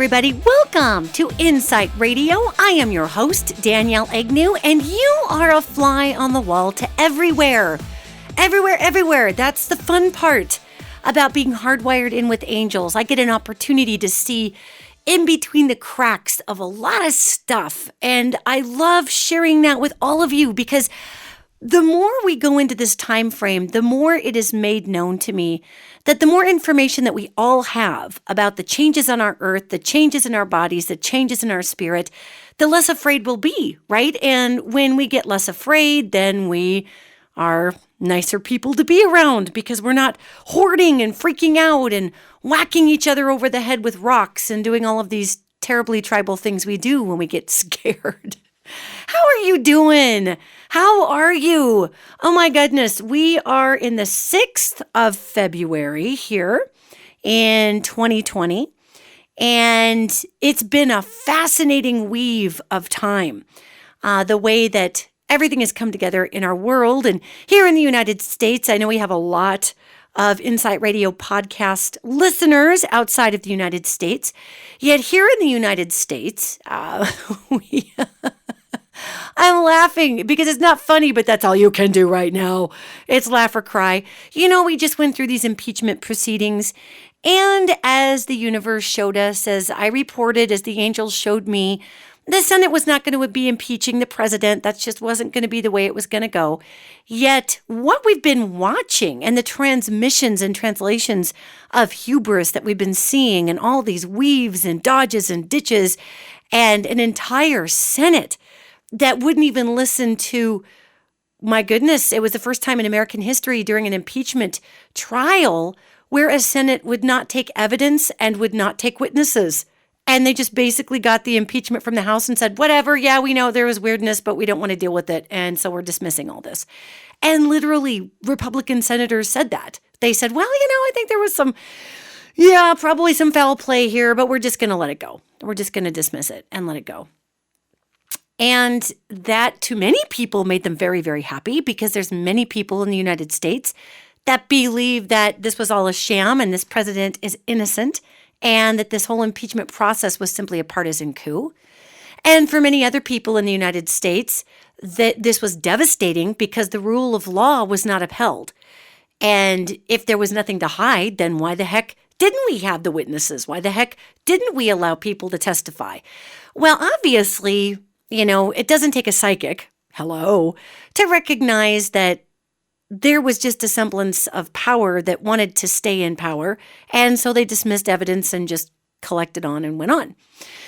everybody. Welcome to Insight Radio. I am your host, Danielle Egnew, and you are a fly on the wall to everywhere. Everywhere. That's the fun part about being hardwired in with angels. I get an opportunity to see in between the cracks of a lot of stuff, and I love sharing that with all of you because the more we go into this time frame, the more it is made known to me that the more information that we all have about the changes on our earth, the changes in our bodies, the changes in our spirit, the less afraid we'll be, right? And when we get less afraid, then we are nicer people to be around because we're not hoarding and freaking out and whacking each other over the head with rocks and doing all of these terribly tribal things we do when we get scared. How are you doing? How are you? Oh my goodness, we are in the 6th of February here in 2020, and it's been a fascinating weave of time. The way that everything has come together in our world, and here in the United States, I know we have a lot of Insight Radio podcast listeners outside of the United States, yet here in the United States, I'm laughing because it's not funny, but that's all you can do right now. It's laugh or cry. You know, we just went through these impeachment proceedings, and as the universe showed us, as I reported, as the angels showed me, the Senate was not going to be impeaching the president. That just wasn't going to be the way it was going to go. Yet, what we've been watching and the transmissions and translations of hubris that we've been seeing and all these weaves and dodges and ditches and an entire Senate that wouldn't even listen to, my goodness, it was the first time in American history during an impeachment trial where a Senate would not take evidence and would not take witnesses. And they just basically got the impeachment from the House and said, whatever, yeah, we know there was weirdness, but we don't want to deal with it. And so we're dismissing all this. And literally, Republican senators said that. They said, well, I think there was probably some foul play here, but we're just going to let it go. We're just going to dismiss it and let it go. And that, to many people, made them very, very happy because there's many people in the United States that believe that this was all a sham and this president is innocent and that this whole impeachment process was simply a partisan coup. And for many other people in the United States, that this was devastating because the rule of law was not upheld. And if there was nothing to hide, then why the heck didn't we have the witnesses? Why the heck didn't we allow people to testify? Well, obviously, it doesn't take a psychic, to recognize that there was just a semblance of power that wanted to stay in power. And so they dismissed evidence and just collected on and went on.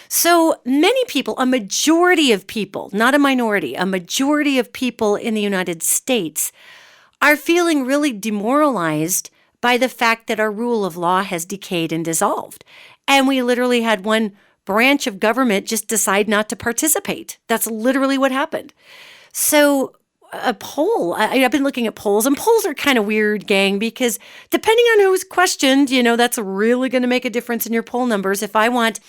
So many people, a majority of people, not a minority, a majority of people in the United States are feeling really demoralized by the fact that our rule of law has decayed and dissolved. And we literally had one branch of government just decide not to participate. That's literally what happened. So a poll, I've been looking at polls, and polls are kind of weird, gang, because depending on who's questioned, that's really going to make a difference in your poll numbers. If I want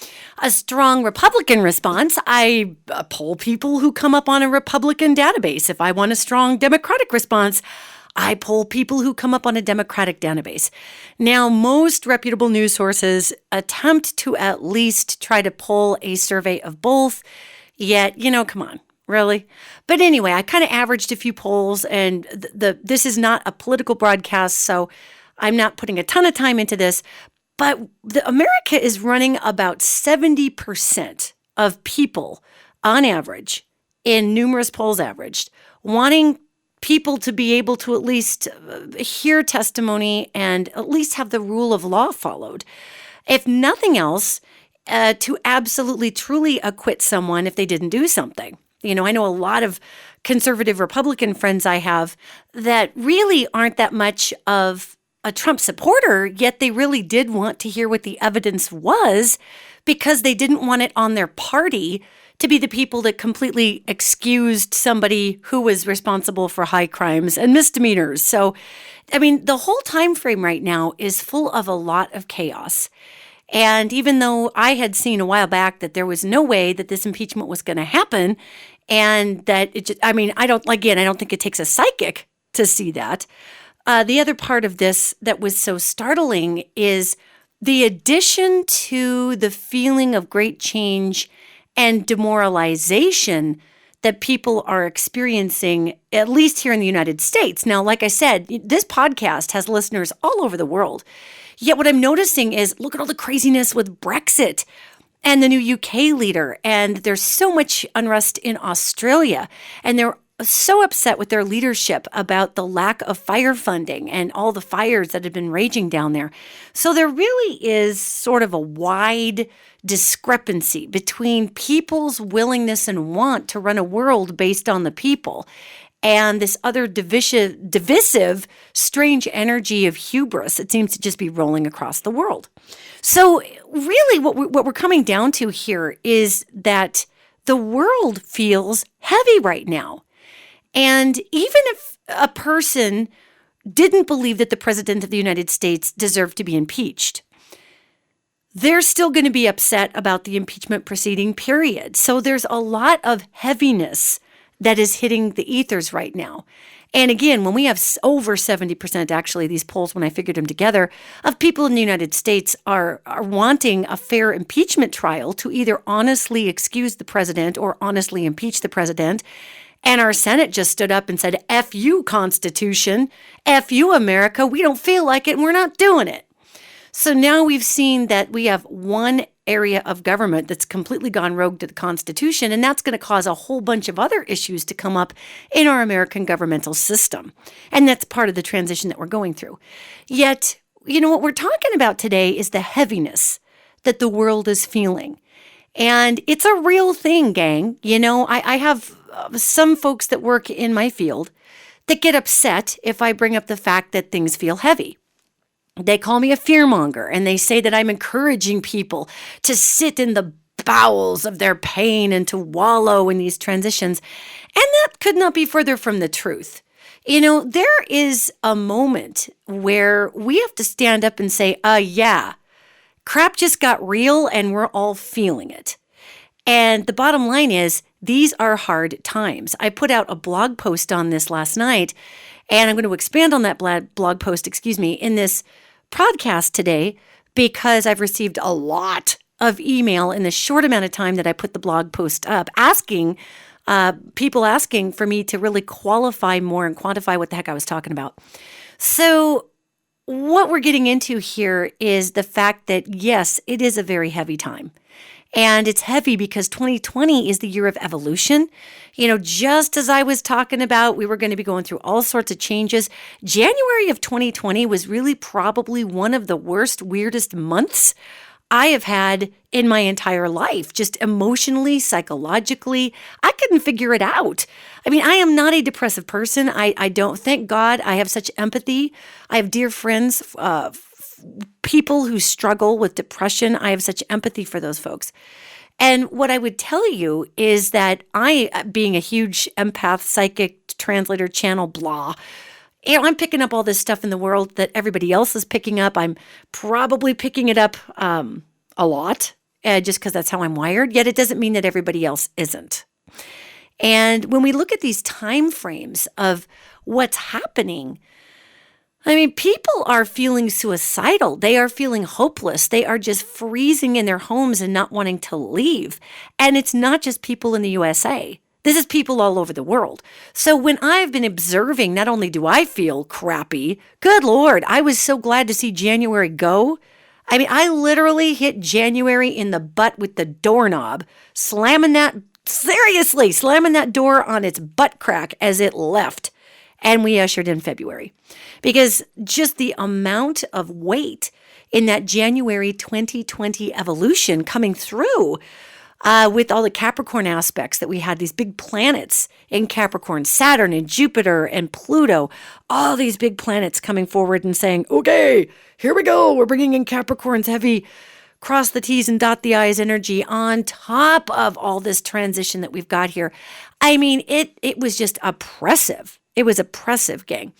a strong Republican response, I poll people who come up on a Republican database. If I want a strong Democratic response, I poll people who come up on a Democratic database. Now, most reputable news sources attempt to at least try to pull a survey of both, yet, come on. Really? But anyway, I kind of averaged a few polls, and this is not a political broadcast, so I'm not putting a ton of time into this, but America is running about 70% of people, on average, in numerous polls averaged, wanting people to be able to at least hear testimony and at least have the rule of law followed. If nothing else, to absolutely, truly acquit someone if they didn't do something. I know a lot of conservative Republican friends I have that really aren't that much of a Trump supporter, yet they really did want to hear what the evidence was because they didn't want it on their party to be the people that completely excused somebody who was responsible for high crimes and misdemeanors. So, the whole time frame right now is full of a lot of chaos. And even though I had seen a while back that there was no way that this impeachment was going to happen, and that it just, I don't think it takes a psychic to see that. The other part of this that was so startling is the addition to the feeling of great change and demoralization that people are experiencing, at least here in the United States. Now, like I said, this podcast has listeners all over the world. Yet what I'm noticing is, look at all the craziness with Brexit and the new UK leader. And there's so much unrest in Australia. And they're so upset with their leadership about the lack of fire funding and all the fires that have been raging down there. So there really is sort of a wide discrepancy between people's willingness and want to run a world based on the people and this other divisive, strange energy of hubris that seems to just be rolling across the world. So really what we're coming down to here is that the world feels heavy right now. And even if a person didn't believe that the president of the United States deserved to be impeached, they're still going to be upset about the impeachment proceeding, period. So there's a lot of heaviness that is hitting the ethers right now. And again, when we have over 70%, actually, these polls, when I figured them together, of people in the United States are wanting a fair impeachment trial to either honestly excuse the president or honestly impeach the president. And our Senate just stood up and said, F you, Constitution, F you, America, we don't feel like it and we're not doing it. So now we've seen that we have one area of government that's completely gone rogue to the Constitution, and that's going to cause a whole bunch of other issues to come up in our American governmental system. And that's part of the transition that we're going through. Yet, what we're talking about today is the heaviness that the world is feeling. And it's a real thing, gang. I have some folks that work in my field that get upset if I bring up the fact that things feel heavy. They call me a fearmonger, and they say that I'm encouraging people to sit in the bowels of their pain and to wallow in these transitions. And that could not be further from the truth. There is a moment where we have to stand up and say, yeah, crap just got real and we're all feeling it. And the bottom line is, these are hard times. I put out a blog post on this last night, and I'm going to expand on that blog post, in this podcast today, because I've received a lot of email in the short amount of time that I put the blog post up, people asking for me to really qualify more and quantify what the heck I was talking about. So what we're getting into here is the fact that, yes, it is a very heavy time. And it's heavy because 2020 is the year of evolution. Just as I was talking about, we were going to be going through all sorts of changes. January of 2020 was really probably one of the worst, weirdest months I have had in my entire life, just emotionally, psychologically. I couldn't figure it out. I am not a depressive person. I don't, thank God, I have such empathy. I have dear friends, people who struggle with depression. I have such empathy for those folks. And what I would tell you is that I, being a huge empath, psychic, translator, channel, blah, I'm picking up all this stuff in the world that everybody else is picking up. I'm probably picking it up a lot, just because that's how I'm wired. Yet it doesn't mean that everybody else isn't. And when we look at these time frames of what's happening, people are feeling suicidal. They are feeling hopeless. They are just freezing in their homes and not wanting to leave. And it's not just people in the USA. This is people all over the world. So when I've been observing, not only do I feel crappy, good Lord, I was so glad to see January go. I literally hit January in the butt with the doorknob, slamming that door on its butt crack as it left. And we ushered in February, because just the amount of weight in that January 2020 evolution coming through with all the Capricorn aspects that we had, these big planets in Capricorn, Saturn and Jupiter and Pluto, all these big planets coming forward and saying, okay, here we go. We're bringing in Capricorn's heavy cross the T's and dot the I's energy on top of all this transition that we've got here. It was just oppressive. It was oppressive, gang.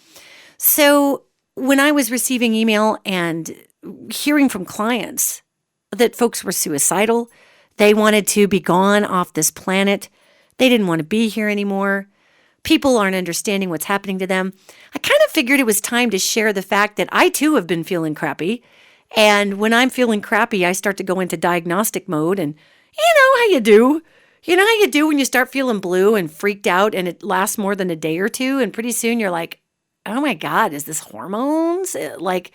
So when I was receiving email and hearing from clients that folks were suicidal, they wanted to be gone off this planet, they didn't want to be here anymore, people aren't understanding what's happening to them, I kind of figured it was time to share the fact that I too have been feeling crappy. And when I'm feeling crappy, I start to go into diagnostic mode, and you know how you do. You know how you do when you start feeling blue and freaked out and it lasts more than a day or two, and pretty soon you're like, oh my God, is this hormones? Like,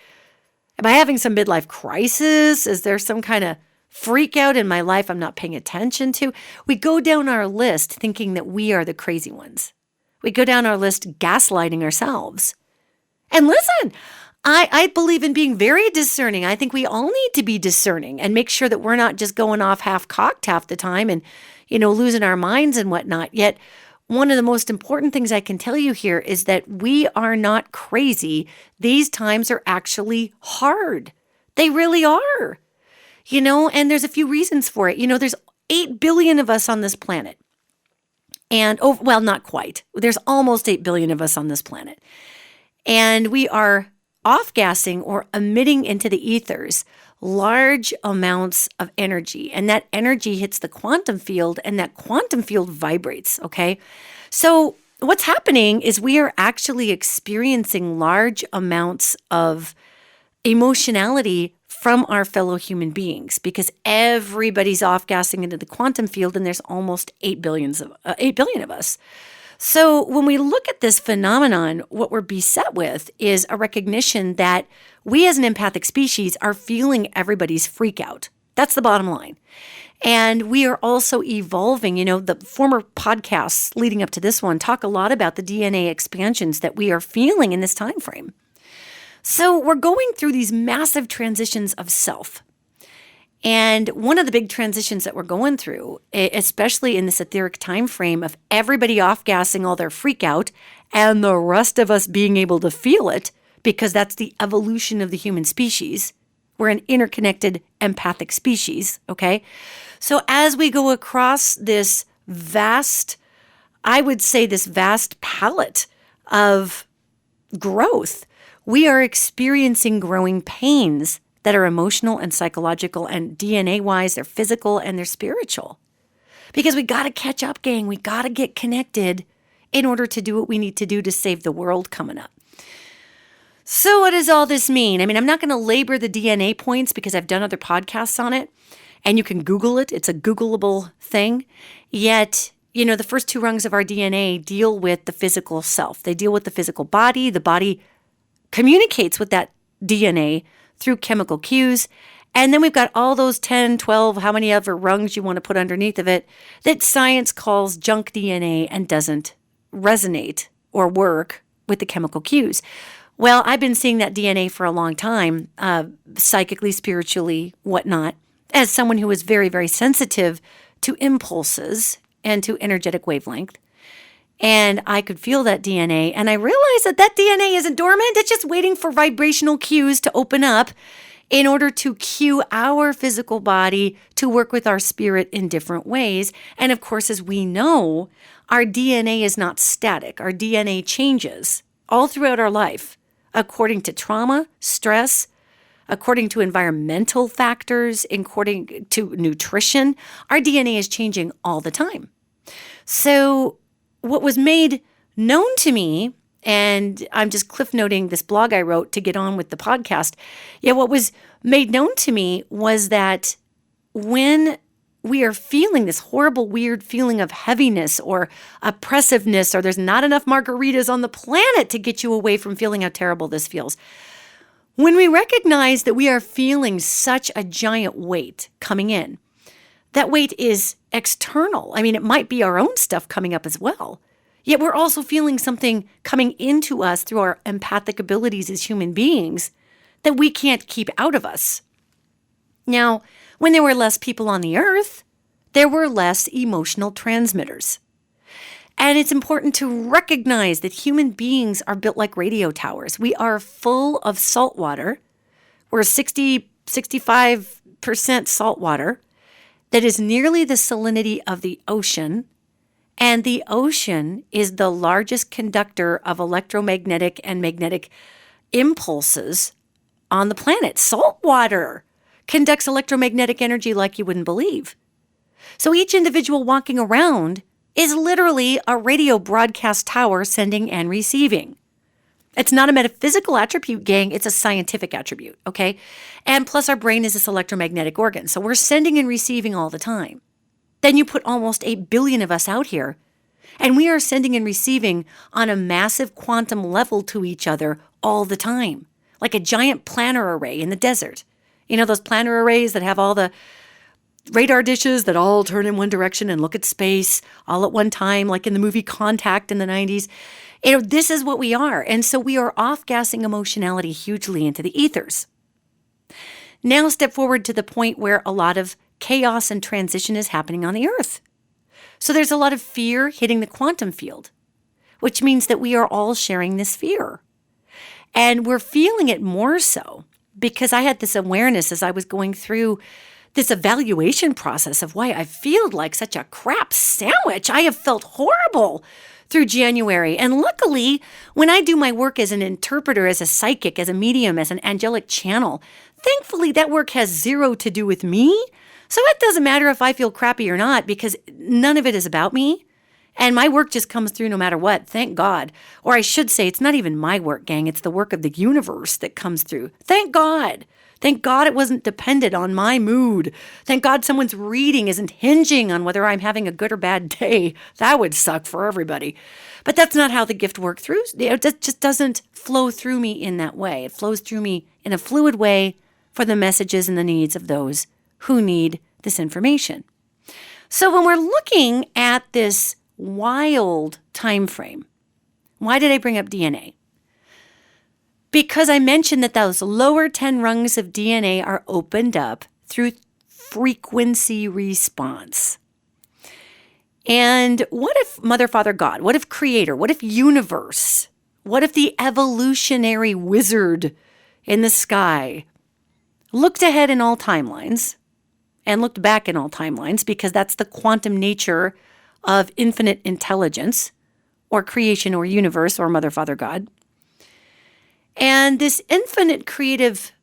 am I having some midlife crisis? Is there some kind of freak out in my life I'm not paying attention to? We go down our list thinking that we are the crazy ones. We go down our list gaslighting ourselves. And listen, I believe in being very discerning. I think we all need to be discerning and make sure that we're not just going off half-cocked half the time and, losing our minds and whatnot. Yet, one of the most important things I can tell you here is that we are not crazy. These times are actually hard. They really are. And there's a few reasons for it. There's 8 billion of us on this planet. And, well, not quite. There's almost 8 billion of us on this planet. And we are off-gassing or emitting into the ethers large amounts of energy. And that energy hits the quantum field, and that quantum field vibrates, okay? So what's happening is we are actually experiencing large amounts of emotionality from our fellow human beings because everybody's off-gassing into the quantum field, and there's almost 8 billion of us. So when we look at this phenomenon, what we're beset with is a recognition that we as an empathic species are feeling everybody's freak out. That's the bottom line. And we are also evolving. The former podcasts leading up to this one talk a lot about the DNA expansions that we are feeling in this time frame. So we're going through these massive transitions of self. And one of the big transitions that we're going through, especially in this etheric time frame of everybody off-gassing all their freak out and the rest of us being able to feel it, because that's the evolution of the human species. We're an interconnected empathic species, okay? So as we go across this vast palette of growth, we are experiencing growing pains that are emotional and psychological, and DNA-wise, they're physical and they're spiritual. Because we got to catch up, gang. We got to get connected in order to do what we need to do to save the world coming up. So what does all this mean? I mean, I'm not going to labor the DNA points because I've done other podcasts on it, and you can Google it. It's a Googleable thing. Yet, the first 2 rungs of our DNA deal with the physical self. They deal with the physical body. The body communicates with that DNA through chemical cues. And then we've got all those 10, 12, how many other rungs you want to put underneath of it that science calls junk DNA and doesn't resonate or work with the chemical cues. Well, I've been seeing that DNA for a long time, psychically, spiritually, whatnot, as someone who is very, very sensitive to impulses and to energetic wavelength. And I could feel that DNA, and I realized that DNA isn't dormant. It's just waiting for vibrational cues to open up in order to cue our physical body to work with our spirit in different ways. And of course, as we know, our DNA is not static. Our DNA changes all throughout our life according to trauma, stress, according to environmental factors, according to nutrition. Our DNA is changing all the time. So what was made known to me, and I'm just cliff noting this blog I wrote to get on with the podcast. What was made known to me was that when we are feeling this horrible, weird feeling of heaviness or oppressiveness, or there's not enough margaritas on the planet to get you away from feeling how terrible this feels. When we recognize that we are feeling such a giant weight coming in, that weight is external. I mean, it might be our own stuff coming up as well. Yet we're also feeling something coming into us through our empathic abilities as human beings that we can't keep out of us. Now, when there were less people on the earth, there were less emotional transmitters. And it's important to recognize that human beings are built like radio towers. We are full of salt water. We're 65% salt water that is nearly the salinity of the ocean. And the ocean is the largest conductor of electromagnetic and magnetic impulses on the planet. Salt water conducts electromagnetic energy like you wouldn't believe. So each individual walking around is literally a radio broadcast tower sending and receiving. It's not a metaphysical attribute, gang. It's a scientific attribute, okay? And plus our brain is this electromagnetic organ. So we're sending and receiving all the time. Then you put almost 8 billion of us out here, and we are sending and receiving on a massive quantum level to each other all the time, like a giant planar array in the desert. You know, those planar arrays that have all the radar dishes that all turn in one direction and look at space all at one time, like in the movie Contact in the 90s. You know, this is what we are. And so we are off-gassing emotionality hugely into the ethers. Now step forward to the point where a lot of chaos and transition is happening on the earth. So there's a lot of fear hitting the quantum field, which means that we are all sharing this fear. And we're feeling it more so because I had this awareness as I was going through this evaluation process of why I feel like such a crap sandwich. I have felt horrible through January. And luckily, when I do my work as an interpreter, as a psychic, as a medium, as an angelic channel, thankfully that work has zero to do with me. So it doesn't matter if I feel crappy or not because none of it is about me. And my work just comes through no matter what, thank God. Or I should say, it's not even my work, gang. It's the work of the universe that comes through. Thank God. Thank God it wasn't dependent on my mood. Thank God someone's reading isn't hinging on whether I'm having a good or bad day. That would suck for everybody. But that's not how the gift works through. It just doesn't flow through me in that way. It flows through me in a fluid way for the messages and the needs of those who need this information. So when we're looking at this wild time frame, why did I bring up DNA? Because I mentioned that those lower 10 rungs of DNA are opened up through frequency response. And what if Mother, Father, God? What if Creator? What if Universe? What if the evolutionary wizard in the sky looked ahead in all timelines and looked back in all timelines, because that's the quantum nature of infinite intelligence or creation or universe or Mother, Father, God. And this infinite creative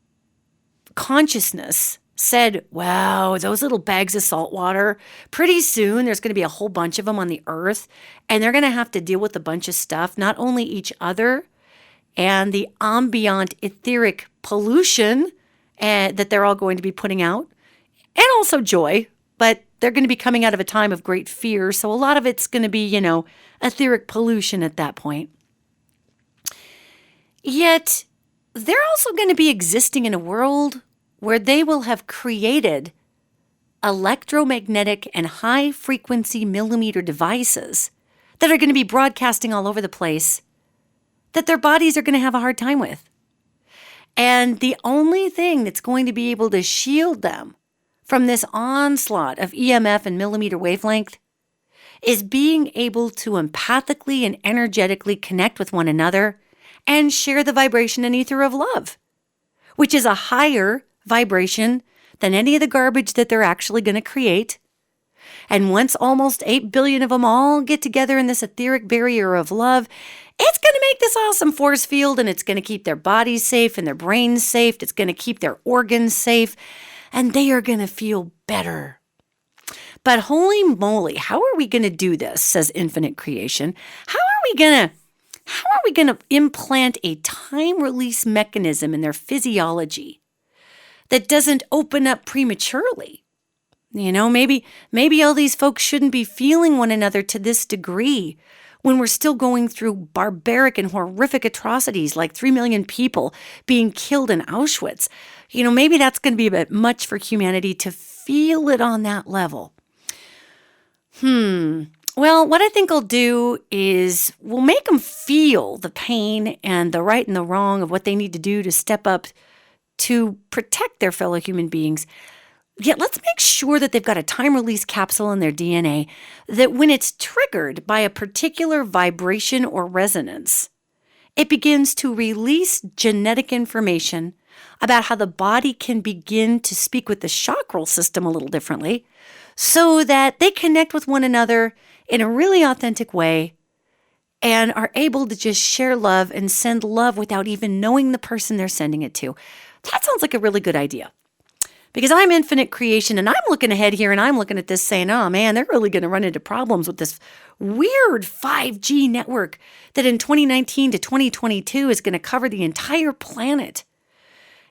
consciousness said, wow, those little bags of salt water, pretty soon there's going to be a whole bunch of them on the earth, and they're going to have to deal with a bunch of stuff, not only each other and the ambient etheric pollution that they're all going to be putting out, and also joy, but they're going to be coming out of a time of great fear, so a lot of it's going to be, etheric pollution at that point. Yet, they're also going to be existing in a world where they will have created electromagnetic and high-frequency millimeter devices that are going to be broadcasting all over the place that their bodies are going to have a hard time with. And the only thing that's going to be able to shield them from this onslaught of EMF and millimeter wavelength is being able to empathically and energetically connect with one another and share the vibration and ether of love, which is a higher vibration than any of the garbage that they're actually going to create. And once almost 8 billion of them all get together in this etheric barrier of love, it's going to make this awesome force field, and it's going to keep their bodies safe and their brains safe. It's going to keep their organs safe, and they are going to feel better. But holy moly, how are we going to do this, says Infinite Creation? How are we going to implant a time release mechanism in their physiology that doesn't open up prematurely? Maybe all these folks shouldn't be feeling one another to this degree when we're still going through barbaric and horrific atrocities like 3 million people being killed in Auschwitz. Maybe that's going to be a bit much for humanity to feel it on that level. Well, what I think I'll do is we'll make them feel the pain and the right and the wrong of what they need to do to step up to protect their fellow human beings. Yet let's make sure that they've got a time release capsule in their DNA that when it's triggered by a particular vibration or resonance, it begins to release genetic information about how the body can begin to speak with the chakral system a little differently so that they connect with one another in a really authentic way and are able to just share love and send love without even knowing the person they're sending it to. That sounds like a really good idea. Because I'm infinite creation and I'm looking ahead here and I'm looking at this saying, oh man, they're really going to run into problems with this weird 5G network that in 2019 to 2022 is going to cover the entire planet.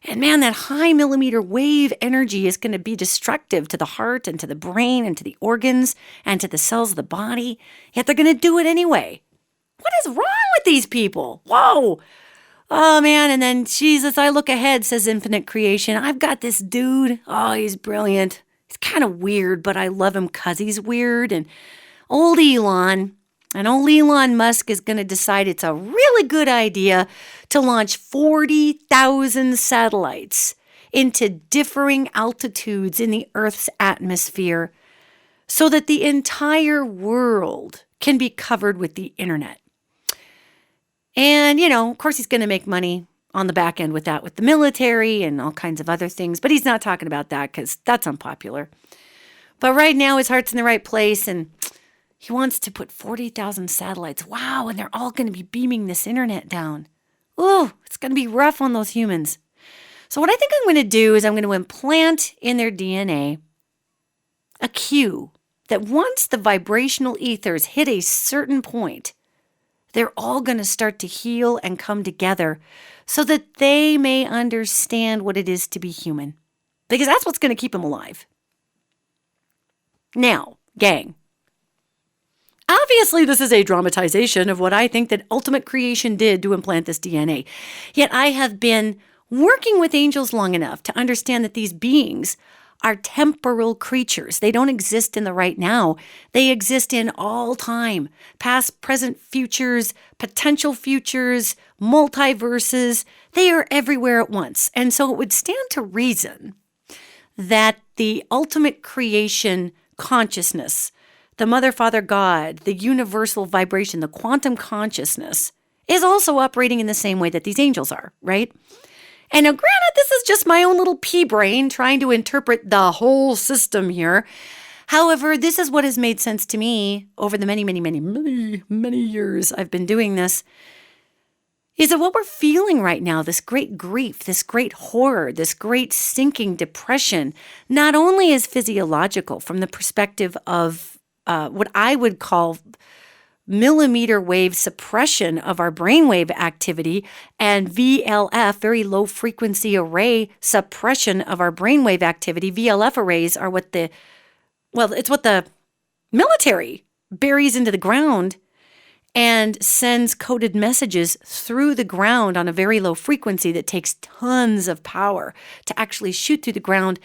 And man, that high millimeter wave energy is going to be destructive to the heart and to the brain and to the organs and to the cells of the body. Yet they're going to do it anyway. What is wrong with these people? Whoa. Oh man, and then Jesus, I look ahead, says infinite creation. I've got this dude. Oh, he's brilliant. He's kind of weird, but I love him because he's weird. And old Elon Musk is going to decide it's a really good idea to launch 40,000 satellites into differing altitudes in the Earth's atmosphere so that the entire world can be covered with the internet. And, of course, he's going to make money on the back end with that, with the military and all kinds of other things. But he's not talking about that because that's unpopular. But right now, his heart's in the right place, and he wants to put 40,000 satellites. Wow, and they're all going to be beaming this internet down. Oh, it's going to be rough on those humans. So what I think I'm going to do is I'm going to implant in their DNA a cue that once the vibrational ethers hit a certain point, they're all going to start to heal and come together so that they may understand what it is to be human. Because that's what's going to keep them alive. Now, gang, obviously this is a dramatization of what I think that ultimate creation did to implant this DNA. Yet I have been working with angels long enough to understand that these beings are temporal creatures. They don't exist in the right now. They exist in all time, past, present, futures, potential futures, multiverses. They are everywhere at once. And so it would stand to reason that the ultimate creation consciousness, the Mother, Father, God, the universal vibration, the quantum consciousness is also operating in the same way that these angels are, right? And now, granted, this is just my own little pea brain trying to interpret the whole system here. However, this is what has made sense to me over the many years I've been doing this, is that what we're feeling right now, this great grief, this great horror, this great sinking depression, not only is physiological from the perspective of what I would call millimeter wave suppression of our brainwave activity and VLF, very low frequency array suppression of our brainwave activity. VLF arrays are it's what the military buries into the ground and sends coded messages through the ground on a very low frequency that takes tons of power to actually shoot through the ground.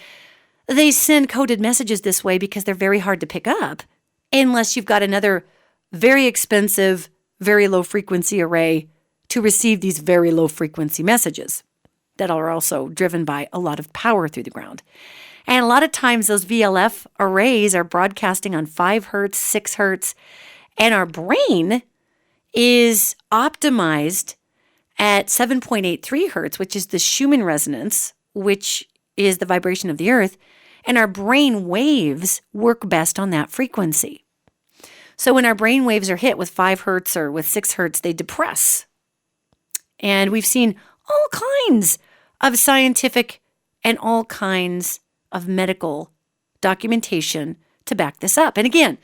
They send coded messages this way because they're very hard to pick up unless you've got another very expensive, very low frequency array to receive these very low frequency messages that are also driven by a lot of power through the ground. And a lot of times those VLF arrays are broadcasting on 5 hertz, 6 hertz, and our brain is optimized at 7.83 hertz, which is the Schumann resonance, which is the vibration of the earth, and our brain waves work best on that frequency. So when our brain waves are hit with 5 hertz or with 6 hertz, they depress. And we've seen all kinds of scientific and all kinds of medical documentation to back this up. And again,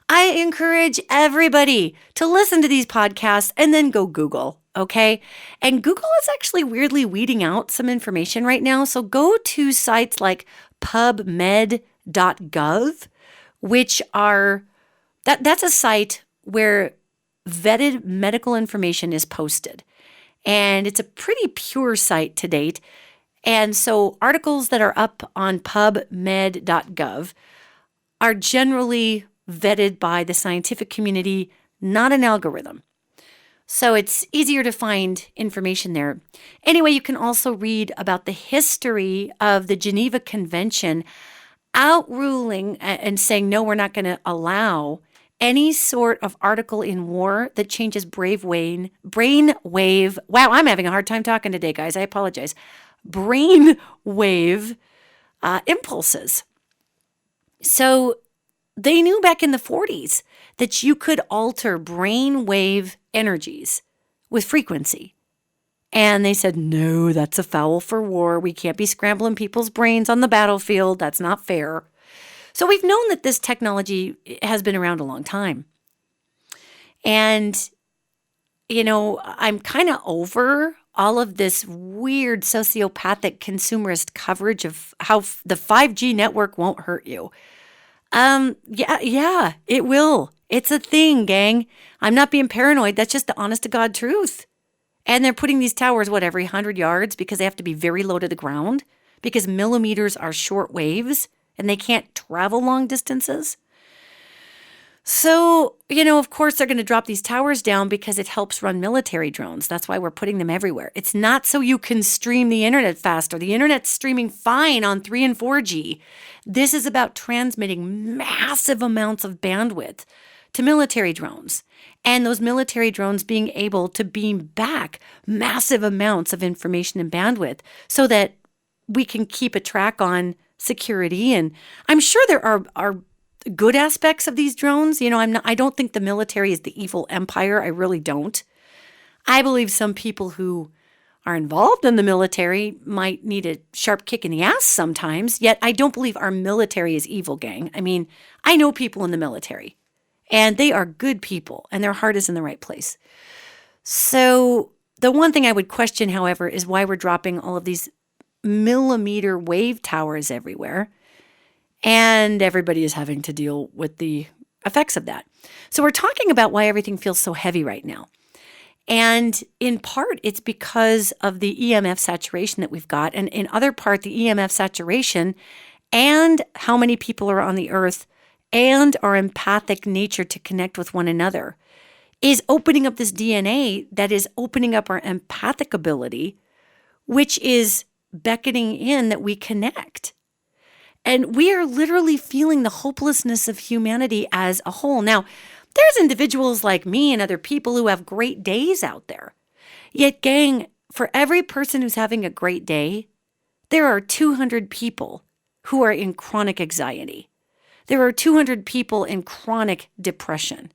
I encourage everybody to listen to these podcasts and then go Google, okay? And Google is actually weirdly weeding out some information right now. So go to sites like pubmed.gov, which are That's a site where vetted medical information is posted. And it's a pretty pure site to date. And so articles that are up on pubmed.gov are generally vetted by the scientific community, not an algorithm. So it's easier to find information there. Anyway, you can also read about the history of the Geneva Convention outruling and saying, no, we're not going to allow any sort of article in war that changes brain wave. Wow, I'm having a hard time talking today, guys. I apologize. Brain wave impulses. So they knew back in the 40s that you could alter brain wave energies with frequency. And they said, no, that's a foul for war. We can't be scrambling people's brains on the battlefield. That's not fair. So we've known that this technology has been around a long time. And, I'm kind of over all of this weird sociopathic consumerist coverage of how the 5G network won't hurt you. Yeah, it will. It's a thing, gang. I'm not being paranoid. That's just the honest to God truth. And they're putting these towers, every 100 yards because they have to be very low to the ground because millimeters are short waves and they can't travel long distances. So, of course, they're going to drop these towers down because it helps run military drones. That's why we're putting them everywhere. It's not so you can stream the internet faster. The internet's streaming fine on 3 and 4G. This is about transmitting massive amounts of bandwidth to military drones. And those military drones being able to beam back massive amounts of information and bandwidth so that we can keep a track on security. And I'm sure there are good aspects of these drones. I don't think the military is the evil empire. I really don't. I believe some people who are involved in the military might need a sharp kick in the ass sometimes, yet I don't believe our military is evil, gang. I mean, I know people in the military, and they are good people, and their heart is in the right place. So the one thing I would question, however, is why we're dropping all of these millimeter wave towers everywhere. And everybody is having to deal with the effects of that. So we're talking about why everything feels so heavy right now. And in part, it's because of the EMF saturation that we've got. And in other part, the EMF saturation and how many people are on the earth and our empathic nature to connect with one another is opening up this DNA that is opening up our empathic ability, which is beckoning in that we connect. And we are literally feeling the hopelessness of humanity as a whole. Now, there's individuals like me and other people who have great days out there. Yet, gang, for every person who's having a great day, there are 200 people who are in chronic anxiety. There are 200 people in chronic depression.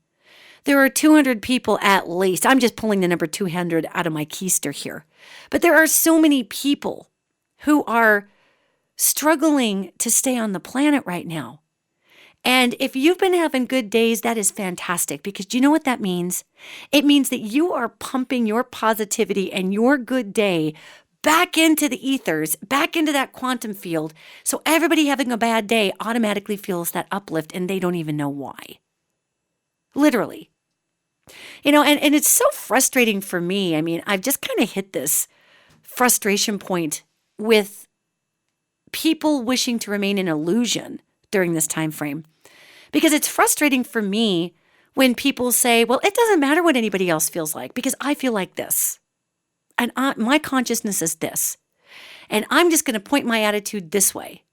There are 200 people at least. I'm just pulling the number 200 out of my keister here. But there are so many people who are struggling to stay on the planet right now. And if you've been having good days, that is fantastic, because do you know what that means? It means that you are pumping your positivity and your good day back into the ethers, back into that quantum field. So everybody having a bad day automatically feels that uplift and they don't even know why. Literally. And it's so frustrating for me. I mean, I've just kind of hit this frustration point with people wishing to remain in illusion during this time frame. Because it's frustrating for me when people say, well, it doesn't matter what anybody else feels like because I feel like this. And my consciousness is this. And I'm just going to point my attitude this way.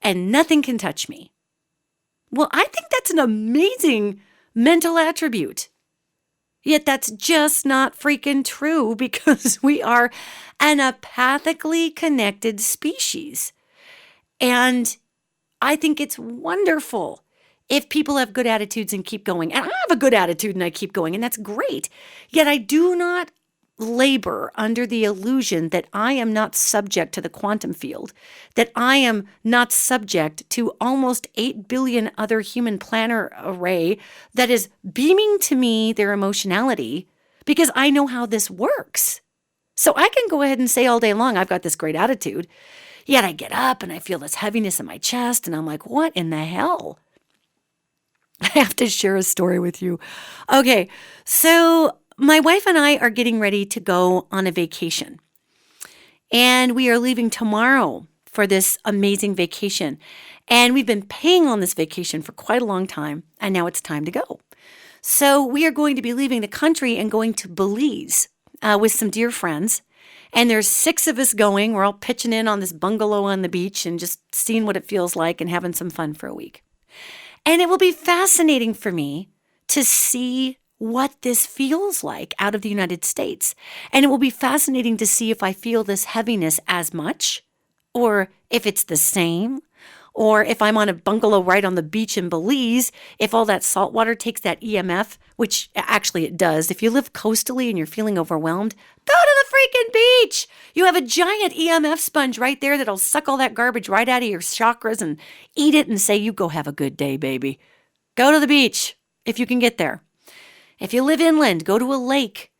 And nothing can touch me. Well, I think that's an amazing mental attribute. Yet that's just not freaking true because we are an empathically connected species. And I think it's wonderful if people have good attitudes and keep going. And I have a good attitude and I keep going, and that's great. Yet I do not labor under the illusion that I am not subject to the quantum field, that I am not subject to almost 8 billion other human planar array that is beaming to me their emotionality because I know how this works. So I can go ahead and say all day long, I've got this great attitude. Yet I get up and I feel this heaviness in my chest and I'm like, what in the hell? I have to share a story with you. Okay, so my wife and I are getting ready to go on a vacation. And we are leaving tomorrow for this amazing vacation. And we've been paying on this vacation for quite a long time. And now it's time to go. So we are going to be leaving the country and going to Belize with some dear friends. And there's 6 of us going. We're all pitching in on this bungalow on the beach and just seeing what it feels like and having some fun for a week. And it will be fascinating for me to see what this feels like out of the United States. And it will be fascinating to see if I feel this heaviness as much, or if it's the same, Or if I'm on a bungalow right on the beach in Belize, if all that salt water takes that EMF, which actually it does, if you live coastally and you're feeling overwhelmed, go to the freaking beach. You have a giant EMF sponge right there that'll suck all that garbage right out of your chakras and eat it and say, you go have a good day, baby. Go to the beach if you can get there. If you live inland, go to a lake,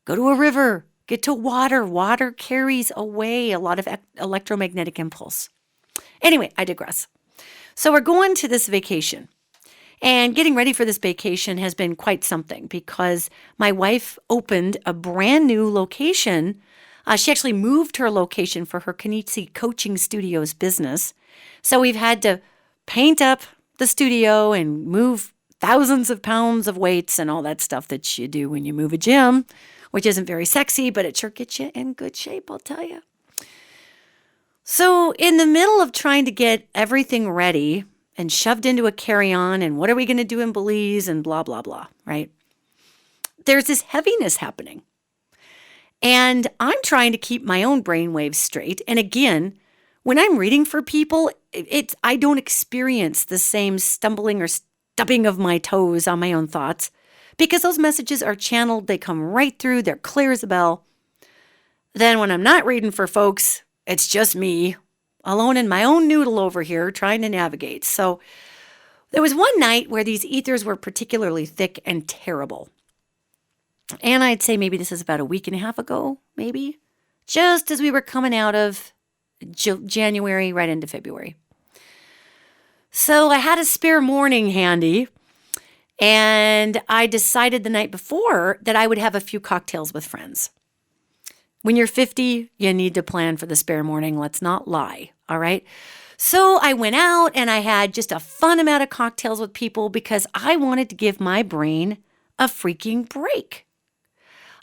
go to a river, get to water. Water carries away a lot of electromagnetic impulse. Anyway, I digress. So we're going to this vacation. And getting ready for this vacation has been quite something because my wife opened a brand new location. She actually moved her location for her Kanitsi Coaching Studios business. So we've had to paint up the studio and move thousands of pounds of weights and all that stuff that you do when you move a gym, which isn't very sexy, but it sure gets you in good shape, I'll tell you. So in the middle of trying to get everything ready and shoved into a carry-on and what are we going to do in Belize and blah, blah, blah, right? There's this heaviness happening. And I'm trying to keep my own brainwaves straight. And again, when I'm reading for people, I don't experience the same stumbling or stubbing of my toes on my own thoughts because those messages are channeled. They come right through. They're clear as a bell. Then when I'm not reading for folks, it's just me, alone in my own noodle over here trying to navigate. So there was one night where these ethers were particularly thick and terrible. And I'd say maybe this is about a week and a half ago, maybe, just as we were coming out of January right into February. So I had a spare morning handy, and I decided the night before that I would have a few cocktails with friends. When you're 50, you need to plan for the spare morning. Let's not lie. All right. So I went out and I had just a fun amount of cocktails with people because I wanted to give my brain a freaking break.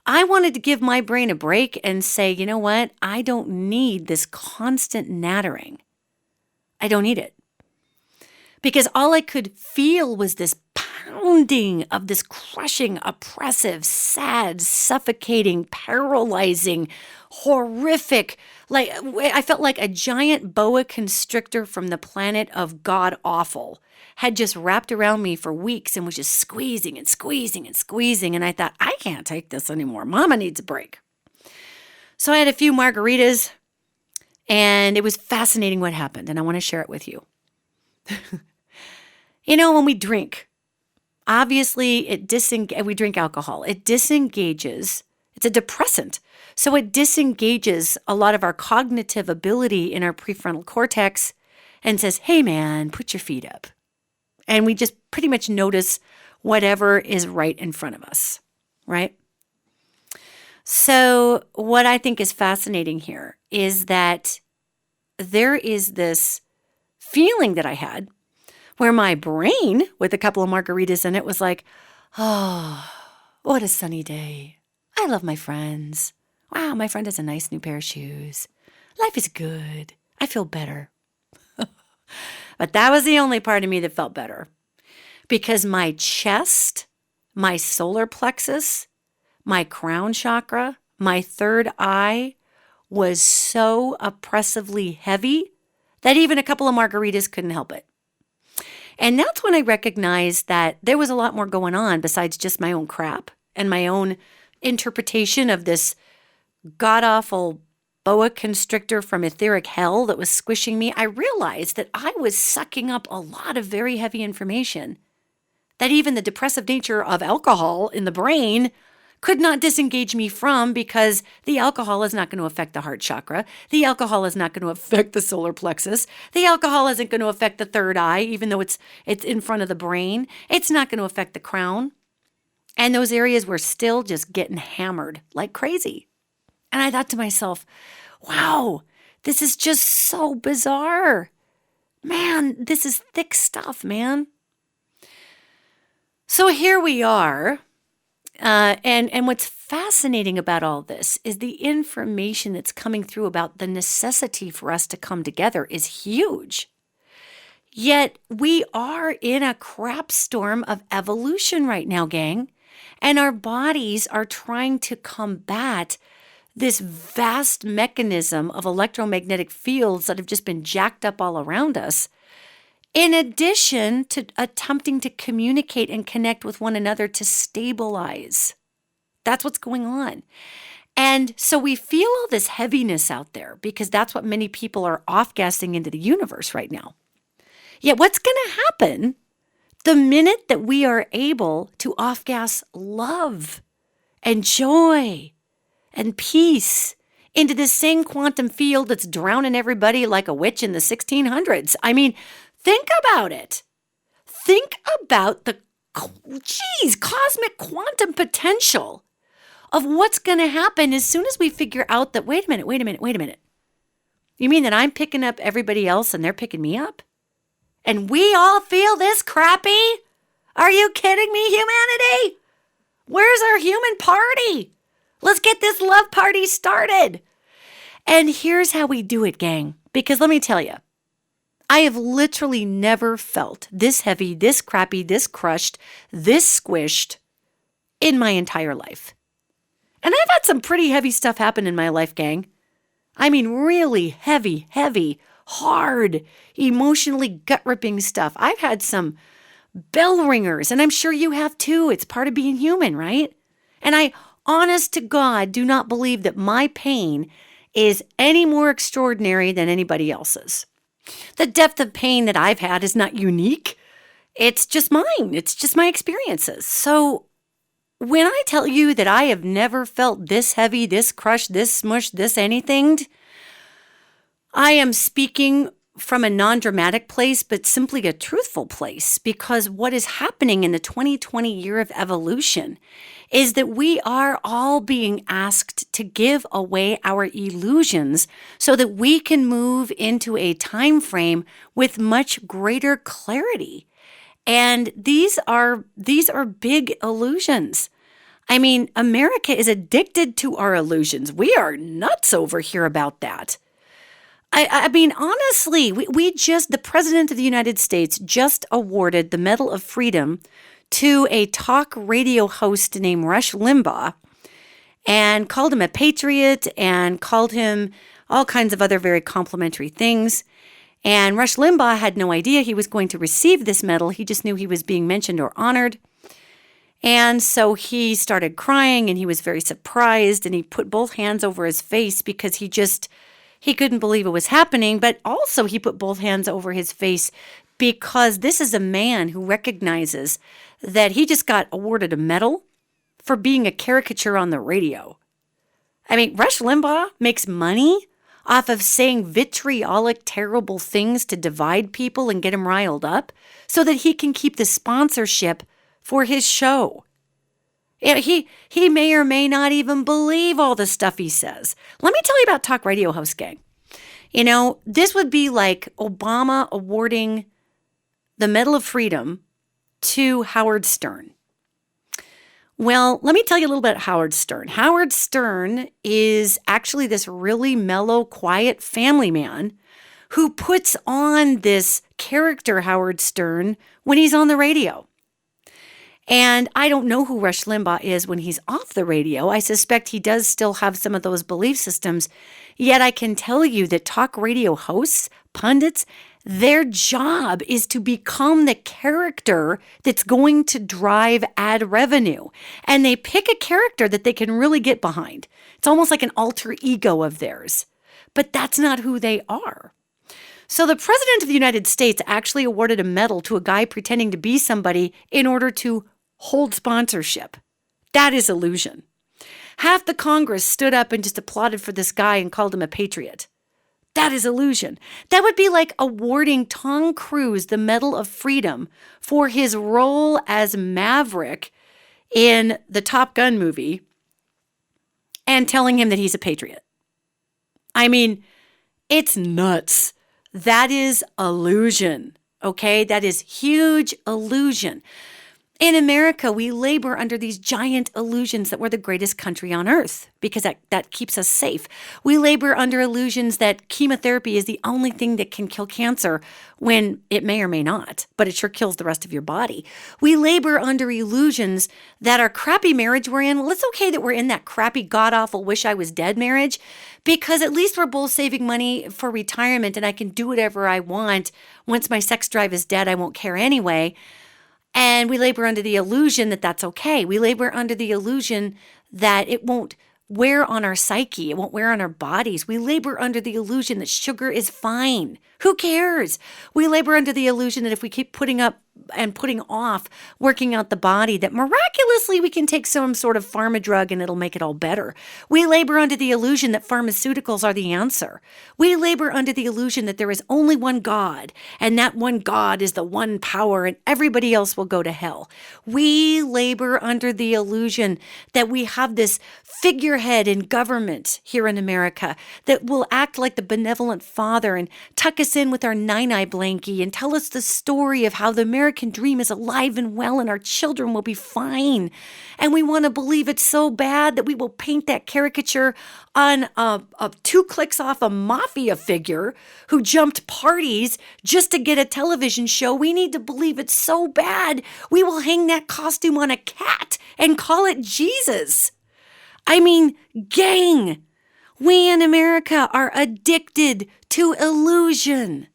I wanted to give my brain a break and say, you know what? I don't need this constant nattering. I don't need it. Because all I could feel was this pounding of this crushing, oppressive, sad, suffocating, paralyzing, horrific, like I felt like a giant boa constrictor from the planet of God awful had just wrapped around me for weeks and was just squeezing and squeezing and squeezing. And I thought, I can't take this anymore. Mama needs a break. So I had a few margaritas and it was fascinating what happened. And I want to share it with you. You know, when we drink, obviously we drink alcohol. It disengages. It's a depressant. So it disengages a lot of our cognitive ability in our prefrontal cortex and says, hey man, put your feet up. And we just pretty much notice whatever is right in front of us, right? So what I think is fascinating here is that there is this feeling that I had where my brain, with a couple of margaritas in it, was like, oh, what a sunny day. I love my friends. Wow, my friend has a nice new pair of shoes. Life is good. I feel better. But that was the only part of me that felt better. Because my chest, my solar plexus, my crown chakra, my third eye was so oppressively heavy that even a couple of margaritas couldn't help it. And that's when I recognized that there was a lot more going on besides just my own crap and my own interpretation of this god-awful boa constrictor from etheric hell that was squishing me. I realized that I was sucking up a lot of very heavy information that even the depressive nature of alcohol in the brain could not disengage me from, because the alcohol is not going to affect the heart chakra. The alcohol is not going to affect the solar plexus. The alcohol isn't going to affect the third eye, even though it's in front of the brain. It's not going to affect the crown. And those areas were still just getting hammered like crazy. And I thought to myself, wow, this is just so bizarre. Man, this is thick stuff, man. So here we are. And what's fascinating about all this is the information that's coming through about the necessity for us to come together is huge. Yet we are in a crap storm of evolution right now, gang. And our bodies are trying to combat this vast mechanism of electromagnetic fields that have just been jacked up all around us in addition to attempting to communicate and connect with one another to stabilize. That's what's going on. And so we feel all this heaviness out there because that's what many people are off-gassing into the universe right now. Yet what's going to happen the minute that we are able to off-gas love and joy and peace into this same quantum field that's drowning everybody like a witch in the 1600s? I mean, think about it. Think about the, cosmic quantum potential of what's going to happen as soon as we figure out that, wait a minute. You mean that I'm picking up everybody else and they're picking me up? And we all feel this crappy? Are you kidding me, humanity? Where's our human party? Let's get this love party started. And here's how we do it, gang. Because let me tell you, I have literally never felt this heavy, this crappy, this crushed, this squished in my entire life. And I've had some pretty heavy stuff happen in my life, gang. I mean, really heavy, hard, emotionally gut-ripping stuff. I've had some bell ringers, and I'm sure you have too. It's part of being human, right? And I, honest to God, do not believe that my pain is any more extraordinary than anybody else's. The depth of pain that I've had is not unique. It's just mine. It's just my experiences. So when I tell you that I have never felt this heavy, this crushed, this smushed, this anything, I am speaking from a non-dramatic place, but simply a truthful place, because what is happening in the 2020 year of evolution is that we are all being asked to give away our illusions so that we can move into a time frame with much greater clarity. And these are big illusions. I mean, America is addicted to our illusions. We are nuts over here about that. I mean, honestly, the President of the United States just awarded the Medal of Freedom to a talk radio host named Rush Limbaugh and called him a patriot and called him all kinds of other very complimentary things. And Rush Limbaugh had no idea he was going to receive this medal. He just knew he was being mentioned or honored. And so he started crying and he was very surprised and he put both hands over his face because he couldn't believe it was happening, but also he put both hands over his face because this is a man who recognizes that he just got awarded a medal for being a caricature on the radio. I mean, Rush Limbaugh makes money off of saying vitriolic, terrible things to divide people and get them riled up so that he can keep the sponsorship for his show. He may or may not even believe all the stuff he says. Let me tell you about talk radio host gang. You know, this would be like Obama awarding the Medal of Freedom to Howard Stern. Well, let me tell you a little bit about Howard Stern. Howard Stern is actually this really mellow, quiet family man who puts on this character, Howard Stern, when he's on the radio. And I don't know who Rush Limbaugh is when he's off the radio. I suspect he does still have some of those belief systems. Yet I can tell you that talk radio hosts, pundits, their job is to become the character that's going to drive ad revenue. And they pick a character that they can really get behind. It's almost like an alter ego of theirs. But that's not who they are. So the President of the United States actually awarded a medal to a guy pretending to be somebody in order to hold sponsorship. That is illusion. Half the Congress stood up and just applauded for this guy and called him a patriot. That is illusion. That would be like awarding Tom Cruise the Medal of Freedom for his role as Maverick in the Top Gun movie and telling him that he's a patriot. I mean, it's nuts. That is illusion, okay? That is huge illusion. In America, we labor under these giant illusions that we're the greatest country on earth because that keeps us safe. We labor under illusions that chemotherapy is the only thing that can kill cancer when it may or may not, but it sure kills the rest of your body. We labor under illusions that our crappy marriage we're in, well, it's okay that we're in that crappy, god-awful, wish-I-was-dead marriage because at least we're both saving money for retirement and I can do whatever I want. Once my sex drive is dead, I won't care anyway. And we labor under the illusion that that's okay. We labor under the illusion that it won't wear on our psyche. It won't wear on our bodies. We labor under the illusion that sugar is fine. Who cares? We labor under the illusion that if we keep putting up and putting off working out the body, that miraculously we can take some sort of pharma drug and it'll make it all better. We labor under the illusion that pharmaceuticals are the answer. We labor under the illusion that there is only one God, and that one God is the one power, and everybody else will go to hell. We labor under the illusion that we have this figurehead in government here in America that will act like the benevolent father and tuck us in with our nine-eye blankie and tell us the story of how the American dream is alive and well and our children will be fine. And we want to believe it so bad that we will paint that caricature on 2 clicks off a mafia figure who jumped parties just to get a television show. We need to believe it so bad we will hang that costume on a cat and call it Jesus. I mean, gang, we in America are addicted to illusion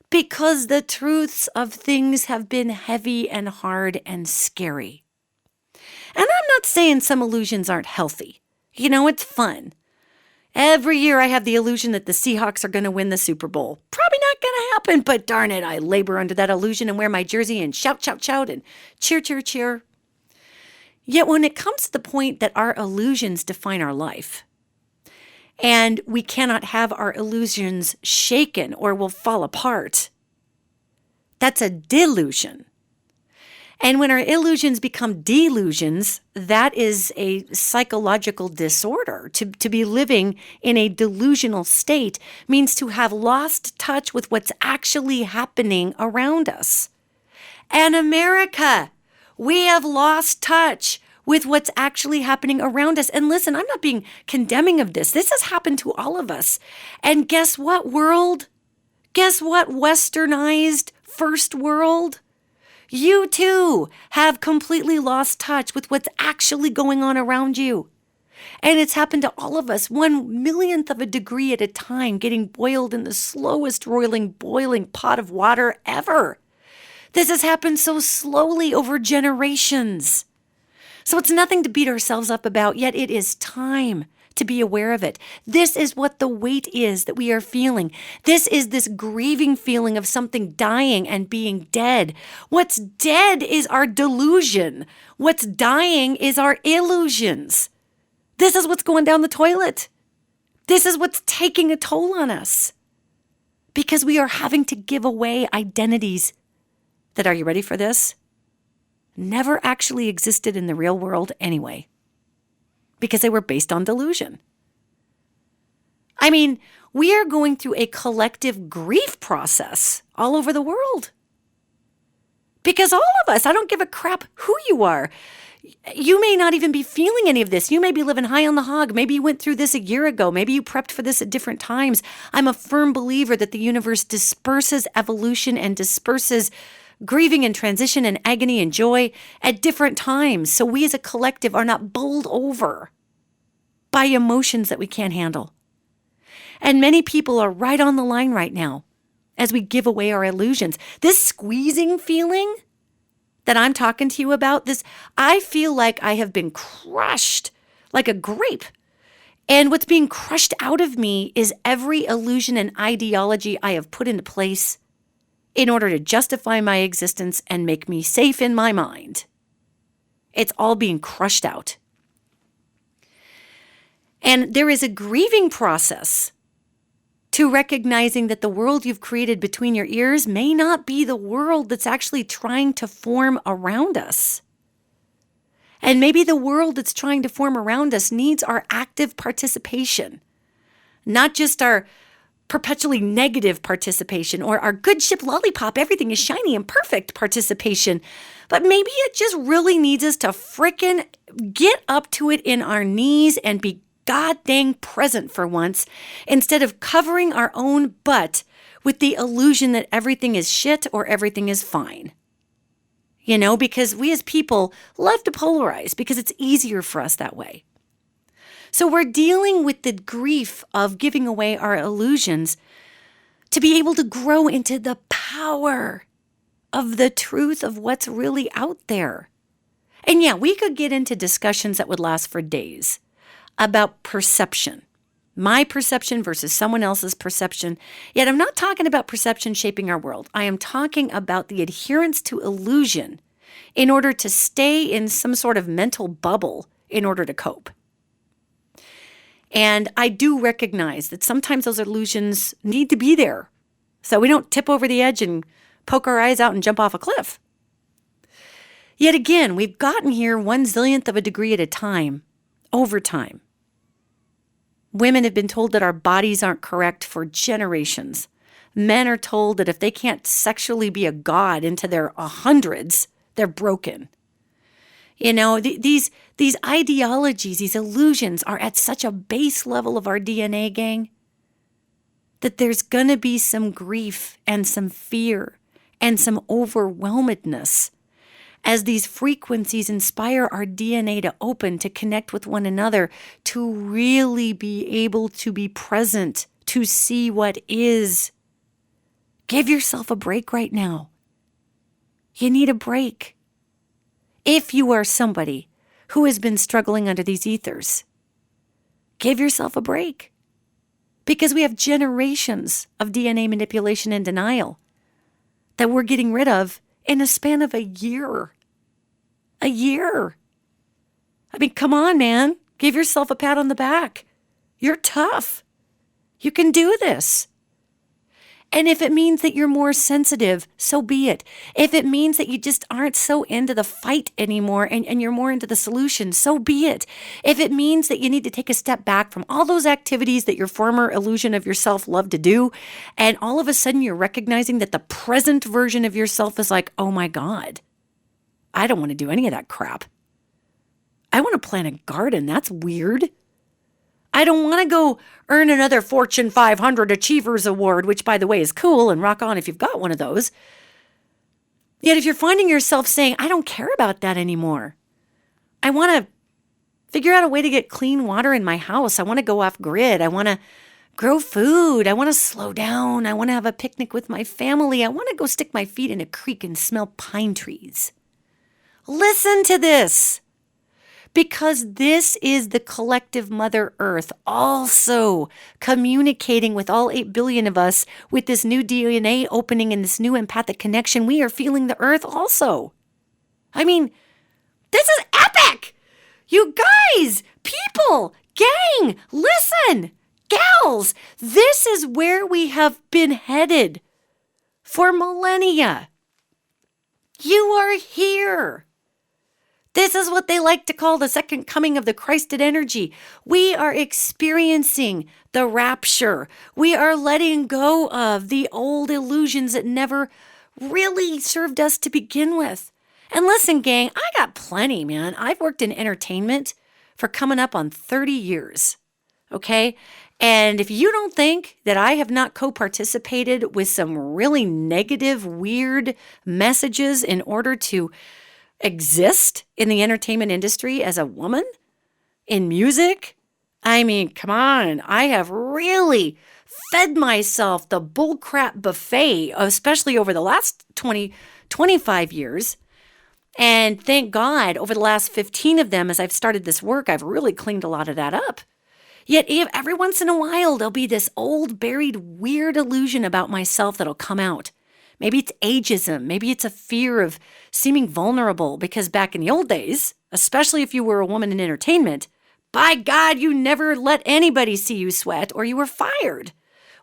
because the truths of things have been heavy and hard and scary. And I'm not saying some illusions aren't healthy. You know, it's fun. Every year I have the illusion that the Seahawks are going to win the Super Bowl. Probably not going to happen, but darn it, I labor under that illusion and wear my jersey and shout, shout, shout and cheer, cheer, cheer. Yet when it comes to the point that our illusions define our life, and we cannot have our illusions shaken or will fall apart, that's a delusion. And when our illusions become delusions, that is a psychological disorder. To be living in a delusional state means to have lost touch with what's actually happening around us. And America, we have lost touch with what's actually happening around us. And listen, I'm not being condemning of this. This has happened to all of us. And guess what, world? Guess what, westernized first world? You too have completely lost touch with what's actually going on around you. And it's happened to all of us, 1/1,000,000th of a degree at a time, getting boiled in the slowest boiling pot of water ever. This has happened so slowly over generations. So it's nothing to beat ourselves up about, yet it is time to be aware of it. This is what the weight is that we are feeling. This is this grieving feeling of something dying and being dead. What's dead is our delusion. What's dying is our illusions. This is what's going down the toilet. This is what's taking a toll on us. Because we are having to give away identities that, are you ready for this? Never actually existed in the real world anyway, because they were based on delusion. I mean, we are going through a collective grief process all over the world. Because all of us, I don't give a crap who you are. You may not even be feeling any of this. You may be living high on the hog. Maybe you went through this a year ago. Maybe you prepped for this at different times. I'm a firm believer that the universe disperses evolution and disperses grieving and transition and agony and joy at different times. So we as a collective are not bowled over by emotions that we can't handle. And many people are right on the line right now as we give away our illusions. This squeezing feeling that I'm talking to you about, I feel like I have been crushed like a grape. And what's being crushed out of me is every illusion and ideology I have put into place in order to justify my existence and make me safe in my mind. It's all being crushed out. And there is a grieving process to recognizing that the world you've created between your ears may not be the world that's actually trying to form around us. And maybe the world that's trying to form around us needs our active participation, not just our perpetually negative participation, or our good ship lollipop, everything is shiny and perfect participation. But maybe it just really needs us to frickin' get up to it in our knees and be god dang present for once, instead of covering our own butt with the illusion that everything is shit or everything is fine. You know, because we as people love to polarize because it's easier for us that way. So we're dealing with the grief of giving away our illusions to be able to grow into the power of the truth of what's really out there. And yeah, we could get into discussions that would last for days about perception. My perception versus someone else's perception. Yet I'm not talking about perception shaping our world. I am talking about the adherence to illusion in order to stay in some sort of mental bubble in order to cope. And I do recognize that sometimes those illusions need to be there so we don't tip over the edge and poke our eyes out and jump off a cliff. Yet again, we've gotten here 1/zillionth of a degree at a time, over time. Women have been told that our bodies aren't correct for generations. Men are told that if they can't sexually be a god into their hundreds, they're broken. You know, these ideologies, these illusions are at such a base level of our DNA, gang, that there's going to be some grief and some fear and some overwhelmedness as these frequencies inspire our DNA to open, to connect with one another, to really be able to be present, to see what is. Give yourself a break right now. You need a break. If you are somebody who has been struggling under these ethers, give yourself a break. Because we have generations of DNA manipulation and denial that we're getting rid of in a span of a year. A year. I mean, come on, man. Give yourself a pat on the back. You're tough. You can do this. And if it means that you're more sensitive, so be it. If it means that you just aren't so into the fight anymore and you're more into the solution, so be it. If it means that you need to take a step back from all those activities that your former illusion of yourself loved to do, and all of a sudden you're recognizing that the present version of yourself is like, oh my God, I don't want to do any of that crap. I want to plant a garden. That's weird. I don't want to go earn another Fortune 500 Achievers Award, which, by the way, is cool and rock on if you've got one of those. Yet if you're finding yourself saying, I don't care about that anymore. I want to figure out a way to get clean water in my house. I want to go off grid. I want to grow food. I want to slow down. I want to have a picnic with my family. I want to go stick my feet in a creek and smell pine trees. Listen to this. Because this is the collective Mother Earth also communicating with all 8 billion of us with this new DNA opening and this new empathic connection. We are feeling the Earth also. I mean, this is epic. You guys, people, gang, listen, gals, this is where we have been headed for millennia. You are here. This is what they like to call the second coming of the Christed energy. We are experiencing the rapture. We are letting go of the old illusions that never really served us to begin with. And listen, gang, I got plenty, man. I've worked in entertainment for coming up on 30 years, okay? And if you don't think that I have not co-participated with some really negative, weird messages in order to exist in the entertainment industry as a woman in music, I mean, come on. I have really fed myself the bullcrap buffet, especially over the last 25 years. And thank God, over the last 15 of them, as I've started this work, I've really cleaned a lot of that up. Yet every once in a while, there'll be this old, buried, weird illusion about myself that'll come out. Maybe it's ageism. Maybe it's a fear of seeming vulnerable, because back in the old days, especially if you were a woman in entertainment, by God, you never let anybody see you sweat or you were fired.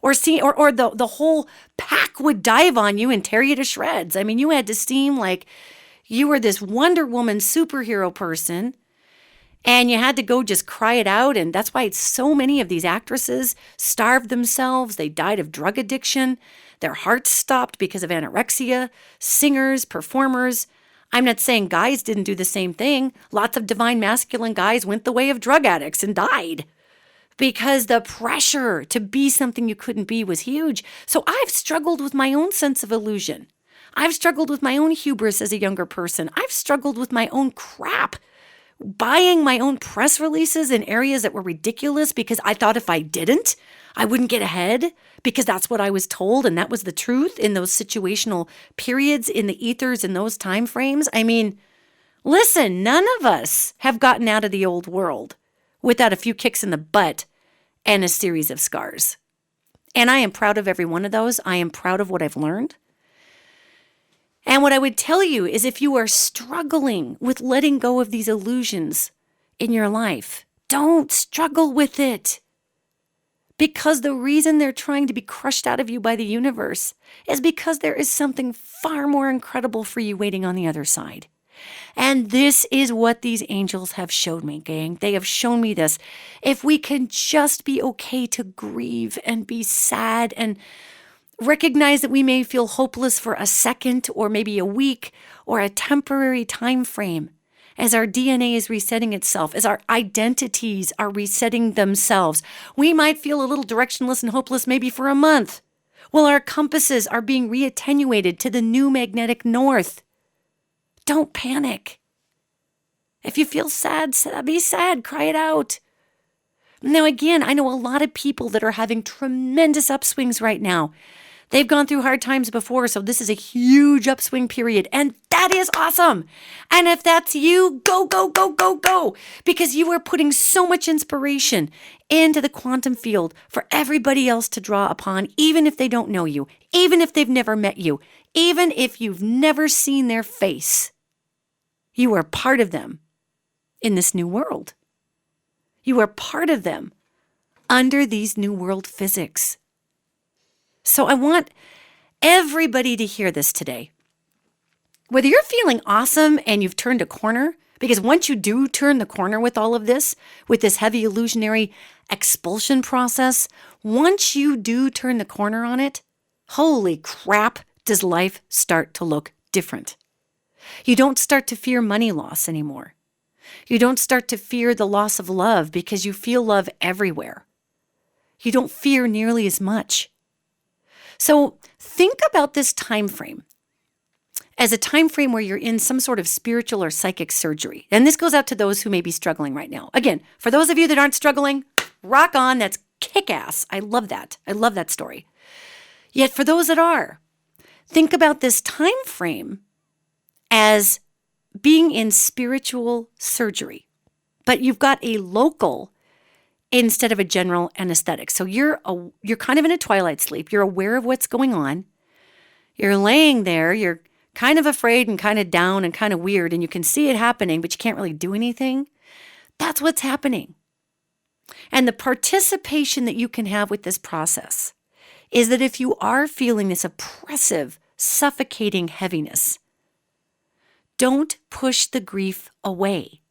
Or the whole pack would dive on you and tear you to shreds. I mean, you had to seem like you were this Wonder Woman superhero person. And you had to go just cry it out. And that's why so many of these actresses starved themselves. They died of drug addiction. Their hearts stopped because of anorexia. Singers, performers. I'm not saying guys didn't do the same thing. Lots of divine masculine guys went the way of drug addicts and died because the pressure to be something you couldn't be was huge. So I've struggled with my own sense of illusion. I've struggled with my own hubris as a younger person. I've struggled with my own crap, buying my own press releases in areas that were ridiculous because I thought if I didn't, I wouldn't get ahead because that's what I was told and that was the truth in those situational periods in the ethers in those time frames. I mean, listen, none of us have gotten out of the old world without a few kicks in the butt and a series of scars. And I am proud of every one of those. I am proud of what I've learned. And what I would tell you is if you are struggling with letting go of these illusions in your life, don't struggle with it. Because the reason they're trying to be crushed out of you by the universe is because there is something far more incredible for you waiting on the other side. And this is what these angels have showed me, gang. They have shown me this. If we can just be okay to grieve and be sad and recognize that we may feel hopeless for a second or maybe a week or a temporary time frame as our DNA is resetting itself, as our identities are resetting themselves. We might feel a little directionless and hopeless maybe for a month while our compasses are being reattenuated to the new magnetic north. Don't panic. If you feel sad, be sad, cry it out. Now, again, I know a lot of people that are having tremendous upswings right now. They've gone through hard times before, so this is a huge upswing period, and that is awesome. And if that's you, go, go, go, go, go, because you are putting so much inspiration into the quantum field for everybody else to draw upon, even if they don't know you, even if they've never met you, even if you've never seen their face. You are part of them in this new world. You are part of them under these new world physics. So I want everybody to hear this today. Whether you're feeling awesome and you've turned a corner, because once you do turn the corner with all of this, with this heavy illusionary expulsion process, once you do turn the corner on it, holy crap, does life start to look different. You don't start to fear money loss anymore. You don't start to fear the loss of love because you feel love everywhere. You don't fear nearly as much. So think about this time frame as a time frame where you're in some sort of spiritual or psychic surgery. And this goes out to those who may be struggling right now. Again, for those of you that aren't struggling, rock on. That's kick-ass. I love that. I love that story. Yet for those that are, think about this time frame as being in spiritual surgery, but you've got a local instead of a general anesthetic. So you're kind of in a twilight sleep. You're aware of what's going on. You're laying there. You're kind of afraid and kind of down and kind of weird, and you can see it happening, but you can't really do anything. That's what's happening. And the participation that you can have with this process is that if you are feeling this oppressive, suffocating heaviness, don't push the grief away.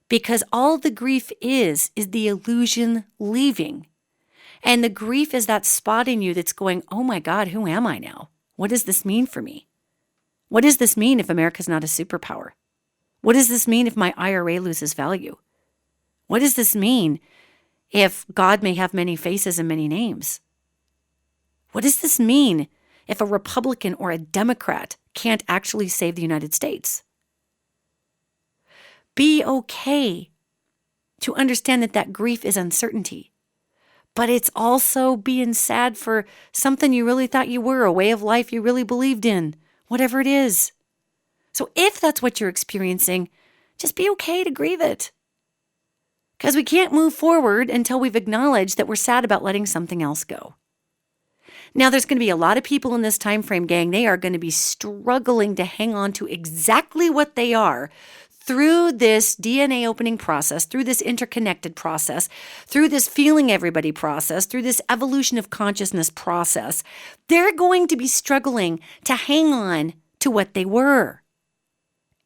Because all the grief is the illusion leaving. And the grief is that spot in you that's going, oh my God, who am I now? What does this mean for me? What does this mean if America's not a superpower? What does this mean if my IRA loses value? What does this mean if God may have many faces and many names? What does this mean if a Republican or a Democrat can't actually save the United States? Be okay to understand that grief is uncertainty, but it's also being sad for something you really thought you were, a way of life you really believed in, whatever it is. So if that's what you're experiencing, just be okay to grieve it. Because we can't move forward until we've acknowledged that we're sad about letting something else go. Now, there's going to be a lot of people in this time frame, gang. They are going to be struggling to hang on to exactly what they are through this DNA opening process, through this interconnected process, through this feeling everybody process, through this evolution of consciousness process. They're going to be struggling to hang on to what they were.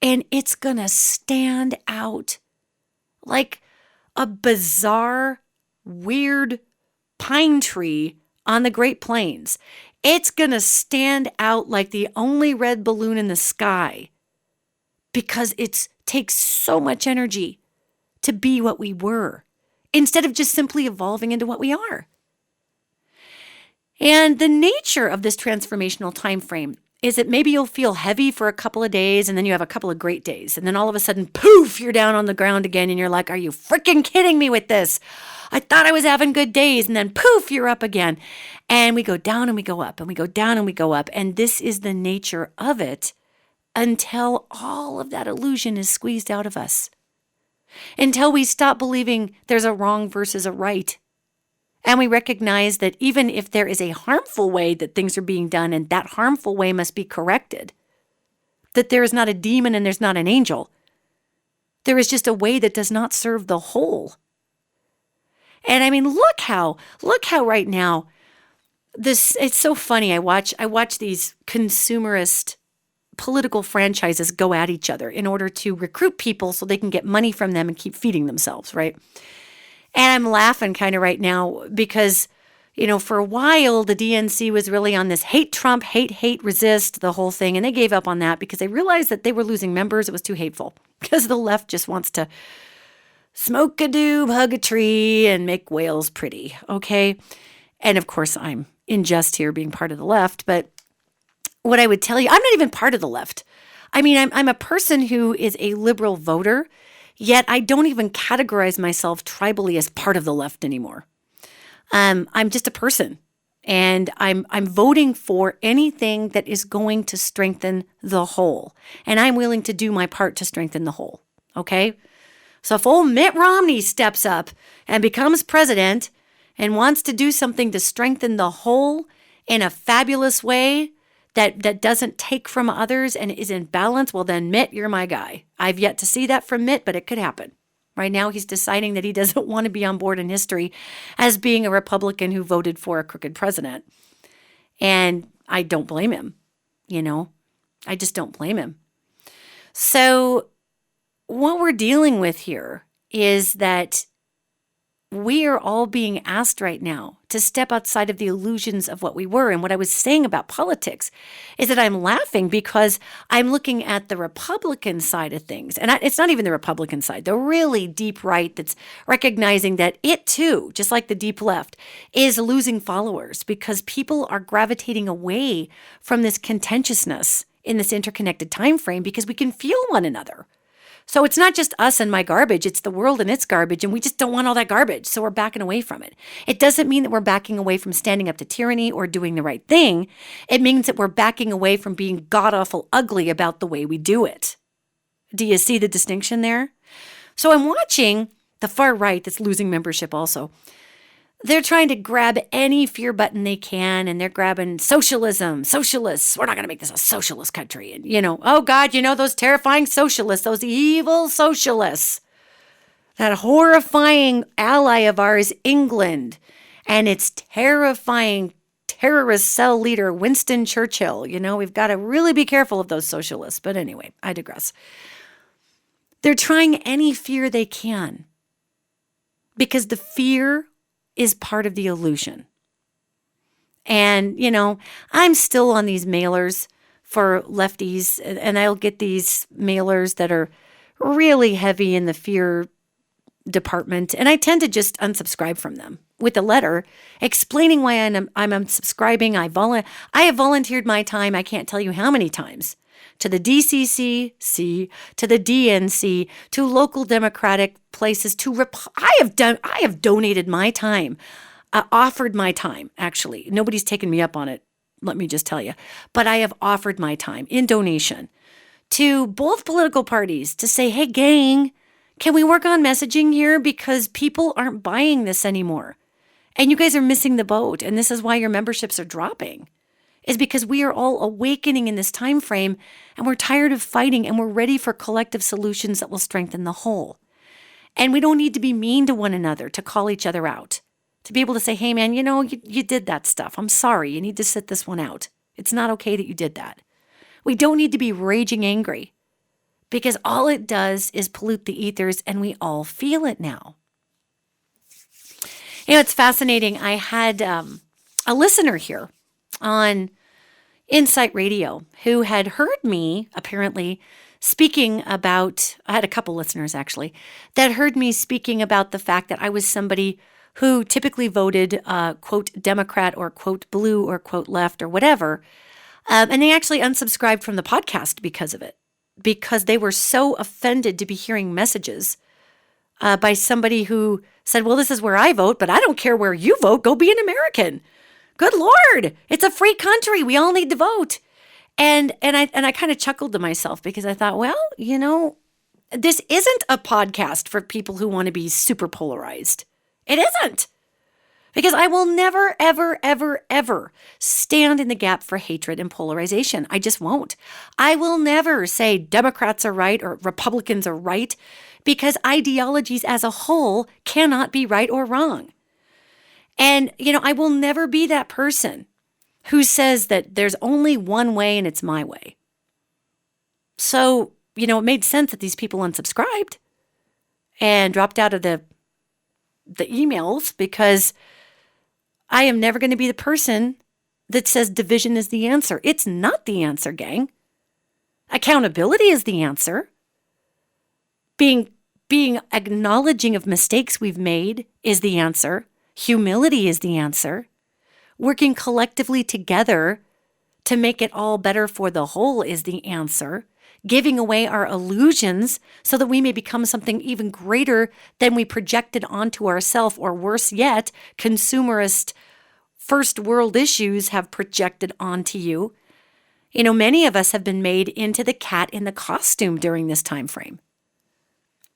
And it's going to stand out like a bizarre, weird pine tree on the Great Plains. It's going to stand out like the only red balloon in the sky because it takes so much energy to be what we were instead of just simply evolving into what we are. And the nature of this transformational time frame is that maybe you'll feel heavy for a couple of days and then you have a couple of great days. And then all of a sudden, poof, you're down on the ground again and you're like, are you freaking kidding me with this? I thought I was having good days. And then poof, you're up again. And we go down and we go up and we go down and we go up. And this is the nature of it until all of that illusion is squeezed out of us. Until we stop believing there's a wrong versus a right. And we recognize that even if there is a harmful way that things are being done and that harmful way must be corrected, that there is not a demon and there's not an angel. There is just a way that does not serve the whole. And I mean, look how right now this, it's so funny. I watch these consumerist political franchises go at each other in order to recruit people so they can get money from them and keep feeding themselves, right? And I'm laughing kind of right now because, for a while, the DNC was really on this hate Trump, hate, resist, the whole thing. And they gave up on that because they realized that they were losing members. It was too hateful because the left just wants to smoke a doob, hug a tree, and make whales pretty, okay? And of course, I'm in jest here being part of the left. But what I would tell you, I'm not even part of the left. I mean, I'm a person who is a liberal voter. Yet I don't even categorize myself tribally as part of the left anymore. I'm just a person, and I'm voting for anything that is going to strengthen the whole, and I'm willing to do my part to strengthen the whole. Okay, so if old Mitt Romney steps up and becomes president and wants to do something to strengthen the whole in a fabulous way, that doesn't take from others and is in balance, well then, Mitt, you're my guy. I've yet to see that from Mitt, but it could happen. Right now, he's deciding that he doesn't want to be on board in history as being a Republican who voted for a crooked president. And I don't blame him, I just don't blame him. So what we're dealing with here is that we are all being asked right now to step outside of the illusions of what we were. And what I was saying about politics is that I'm laughing because I'm looking at the Republican side of things. And it's not even the Republican side, the really deep right that's recognizing that it too, just like the deep left, is losing followers because people are gravitating away from this contentiousness in this interconnected time frame because we can feel one another. So it's not just us and my garbage, it's the world and its garbage, and we just don't want all that garbage, so we're backing away from it. It doesn't mean that we're backing away from standing up to tyranny or doing the right thing. It means that we're backing away from being god-awful ugly about the way we do it. Do you see the distinction there? So I'm watching the far right that's losing membership also. They're trying to grab any fear button they can, and they're grabbing socialism, socialists. We're not going to make this a socialist country. And, oh God, those terrifying socialists, those evil socialists, that horrifying ally of ours, England, and its terrifying terrorist cell leader, Winston Churchill. We've got to really be careful of those socialists. But anyway, I digress. They're trying any fear they can because the fear is part of the illusion. And, I'm still on these mailers for lefties, and I'll get these mailers that are really heavy in the fear department, and I tend to just unsubscribe from them with a letter explaining why I'm unsubscribing. I have volunteered my time, I can't tell you how many times, to the DCCC, to the DNC, to local Democratic places. I have donated my time, offered my time. Actually, nobody's taken me up on it. Let me just tell you, but I have offered my time in donation to both political parties to say, "Hey, gang, can we work on messaging here because people aren't buying this anymore, and you guys are missing the boat, and this is why your memberships are dropping." Is because we are all awakening in this time frame and we're tired of fighting and we're ready for collective solutions that will strengthen the whole. And we don't need to be mean to one another to call each other out. To be able to say, hey man, you did that stuff. I'm sorry. You need to sit this one out. It's not okay that you did that. We don't need to be raging angry because all it does is pollute the ethers, and we all feel it now. It's fascinating. I had a listener here on InPsightRadio who had heard me apparently speaking about, I had a couple listeners actually, that heard me speaking about the fact that I was somebody who typically voted, quote, Democrat or quote, blue or quote, left or whatever. And they actually unsubscribed from the podcast because of it, because they were so offended to be hearing messages by somebody who said, well, this is where I vote, but I don't care where you vote. Go be an American. Good Lord. It's a free country. We all need to vote. And I kind of chuckled to myself because I thought, well, this isn't a podcast for people who want to be super polarized. It isn't. Because I will never, ever, ever, ever stand in the gap for hatred and polarization. I just won't. I will never say Democrats are right or Republicans are right, because ideologies as a whole cannot be right or wrong. And, I will never be that person who says that there's only one way and it's my way. So, it made sense that these people unsubscribed and dropped out of the emails, because I am never going to be the person that says division is the answer. It's not the answer, gang. Accountability is the answer. Being acknowledging of mistakes we've made is the answer. Humility is the answer. Working collectively together to make it all better for the whole is the answer. Giving away our illusions so that we may become something even greater than we projected onto ourselves, or worse yet, consumerist first world issues have projected onto you. Many of us have been made into the cat in the costume during this time frame.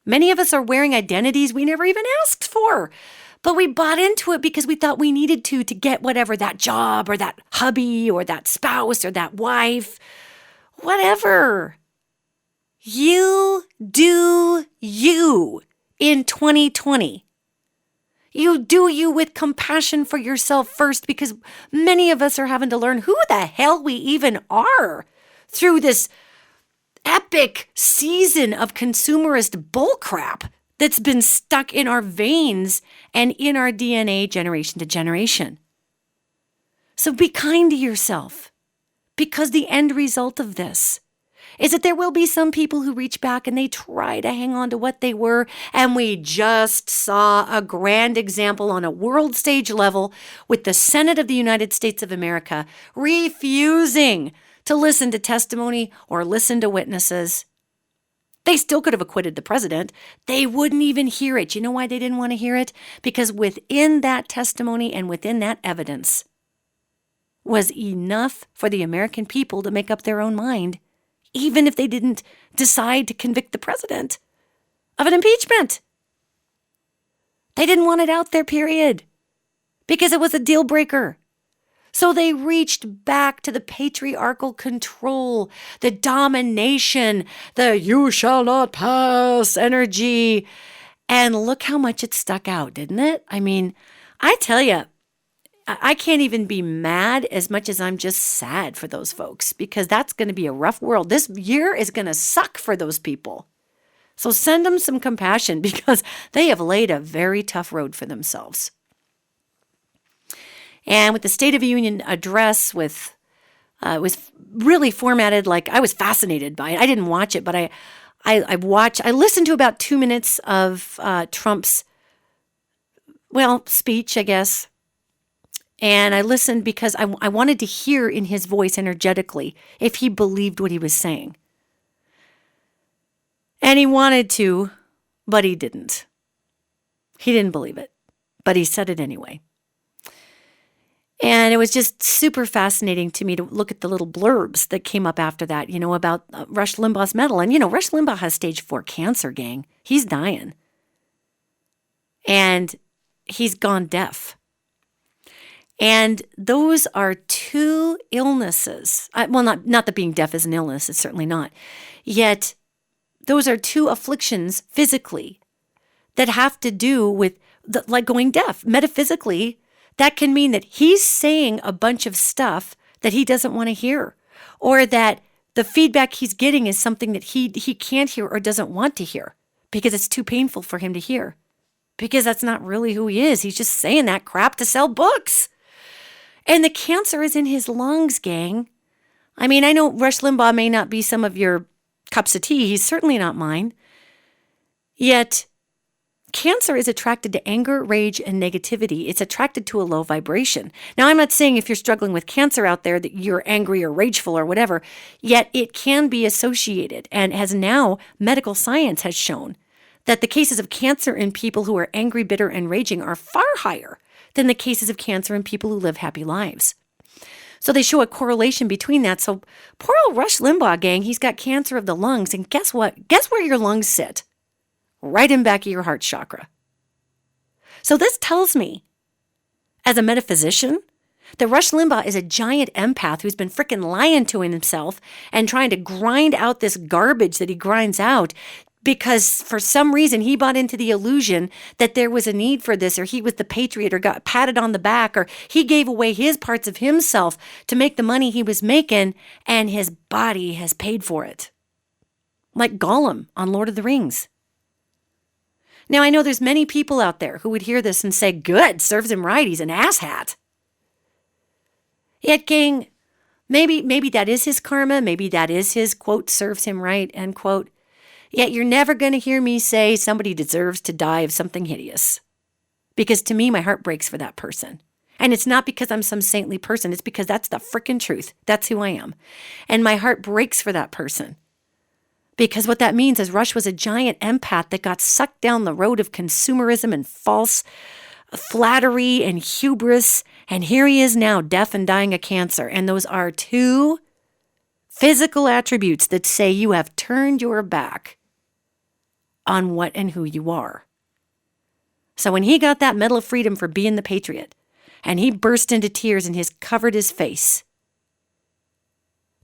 Many of us are wearing identities we never even asked for, but we bought into it because we thought we needed to get whatever, that job or that hubby or that spouse or that wife, whatever. You do you in 2020. You do you with compassion for yourself first, because many of us are having to learn who the hell we even are through this epic season of consumerist bullcrap that's been stuck in our veins and in our DNA generation to generation. So be kind to yourself, because the end result of this is that there will be some people who reach back and they try to hang on to what they were. And we just saw a grand example on a world stage level with the Senate of the United States of America refusing to listen to testimony or listen to witnesses. They still could have acquitted the president. They wouldn't even hear it. You know why they didn't want to hear it? Because within that testimony and within that evidence was enough for the American people to make up their own mind, even if they didn't decide to convict the president of an impeachment. They didn't want it out there, period, because it was a deal breaker. So they reached back to the patriarchal control, the domination, the you shall not pass energy. And look how much it stuck out, didn't it? I mean, I tell you, I can't even be mad as much as I'm just sad for those folks, because that's going to be a rough world. This year is going to suck for those people. So send them some compassion, because they have laid a very tough road for themselves. And with the State of the Union address, was really formatted like, I was fascinated by it. I didn't watch it, but I listened to about 2 minutes of Trump's, speech, I guess. And I listened because I wanted to hear in his voice energetically if he believed what he was saying. And he wanted to, but he didn't. He didn't believe it, but he said it anyway. And it was just super fascinating to me to look at the little blurbs that came up after that, about Rush Limbaugh's medal. And, Rush Limbaugh has stage 4 cancer, gang. He's dying. And he's gone deaf. And those are two illnesses. Not that being deaf is an illness. It's certainly not. Yet, those are two afflictions physically that have to do with like going deaf. Metaphysically, that can mean that he's saying a bunch of stuff that he doesn't want to hear, or that the feedback he's getting is something that he can't hear or doesn't want to hear because it's too painful for him to hear. Because that's not really who he is. He's just saying that crap to sell books. And the cancer is in his lungs, gang. I mean, I know Rush Limbaugh may not be some of your cups of tea. He's certainly not mine. Yet, cancer is attracted to anger, rage, and negativity. It's attracted to a low vibration. Now, I'm not saying if you're struggling with cancer out there that you're angry or rageful or whatever, yet it can be associated. And as now medical science has shown, that the cases of cancer in people who are angry, bitter, and raging are far higher than the cases of cancer in people who live happy lives. So they show a correlation between that. So poor old Rush Limbaugh, gang, he's got cancer of the lungs. And guess what? Guess where your lungs sit? Right in back of your heart chakra. So this tells me, as a metaphysician, that Rush Limbaugh is a giant empath who's been frickin' lying to himself and trying to grind out this garbage that he grinds out because for some reason he bought into the illusion that there was a need for this, or he was the patriot, or got patted on the back, or he gave away his parts of himself to make the money he was making, and his body has paid for it. Like Gollum on Lord of the Rings. Now, I know there's many people out there who would hear this and say, good, serves him right, he's an asshat. Yet, gang, maybe that is his karma, maybe that is his, quote, serves him right, end quote. Yet you're never going to hear me say somebody deserves to die of something hideous. Because to me, my heart breaks for that person. And it's not because I'm some saintly person. It's because that's the frickin' truth. That's who I am. And my heart breaks for that person. Because what that means is Rush was a giant empath that got sucked down the road of consumerism and false flattery and hubris. And here he is now, deaf and dying of cancer. And those are two physical attributes that say you have turned your back on what and who you are. So when he got that Medal of Freedom for being the patriot, and he burst into tears and covered his face,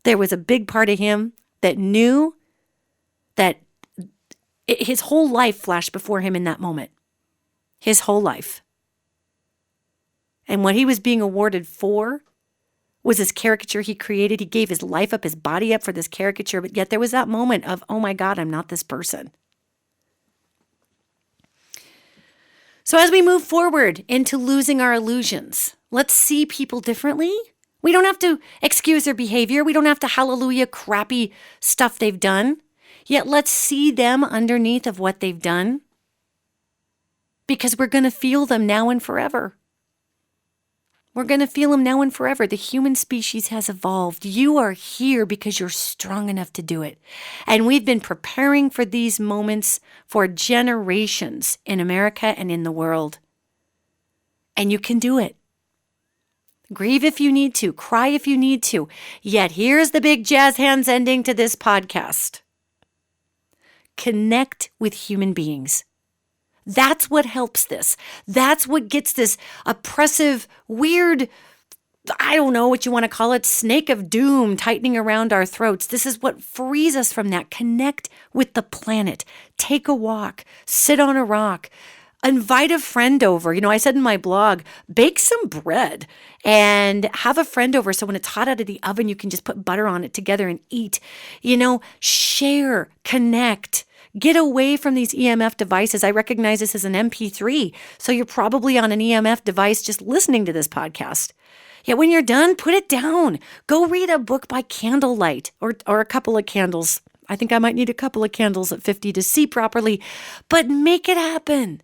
there was a big part of him that knew that his whole life flashed before him in that moment. His whole life. And what he was being awarded for was this caricature he created. He gave his life up, his body up for this caricature, but yet there was that moment of, oh my God, I'm not this person. So as we move forward into losing our illusions, let's see people differently. We don't have to excuse their behavior. We don't have to hallelujah crappy stuff they've done. Yet let's see them underneath of what they've done, because we're going to feel them now and forever. We're going to feel them now and forever. The human species has evolved. You are here because you're strong enough to do it. And we've been preparing for these moments for generations in America and in the world. And you can do it. Grieve if you need to. Cry if you need to. Yet here's the big jazz hands ending to this podcast. Connect with human beings. That's what helps this. That's what gets this oppressive, weird, I don't know what you want to call it, snake of doom tightening around our throats. This is what frees us from that. Connect with the planet. Take a walk. Sit on a rock. Invite a friend over. You know, I said in my blog, bake some bread and have a friend over so when it's hot out of the oven, you can just put butter on it together and eat. You know, share, connect. Get away from these EMF devices. I recognize this as an MP3, so you're probably on an EMF device just listening to this podcast. Yet when you're done, put it down. Go read a book by candlelight or a couple of candles. I think I might need a couple of candles at 50 to see properly, but make it happen.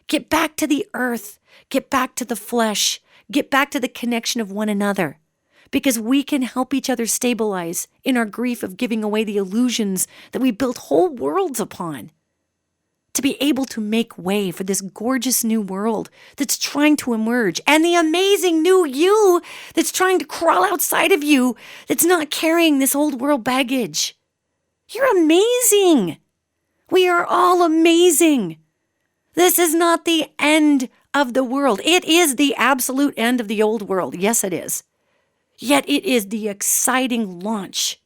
Get back to the earth. Get back to the flesh. Get back to the connection of one another. Because we can help each other stabilize in our grief of giving away the illusions that we built whole worlds upon. To be able to make way for this gorgeous new world that's trying to emerge, and the amazing new you that's trying to crawl outside of you that's not carrying this old world baggage. You're amazing. We are all amazing. This is not the end of the world. It is the absolute end of the old world. Yes, it is. Yet it is the exciting launch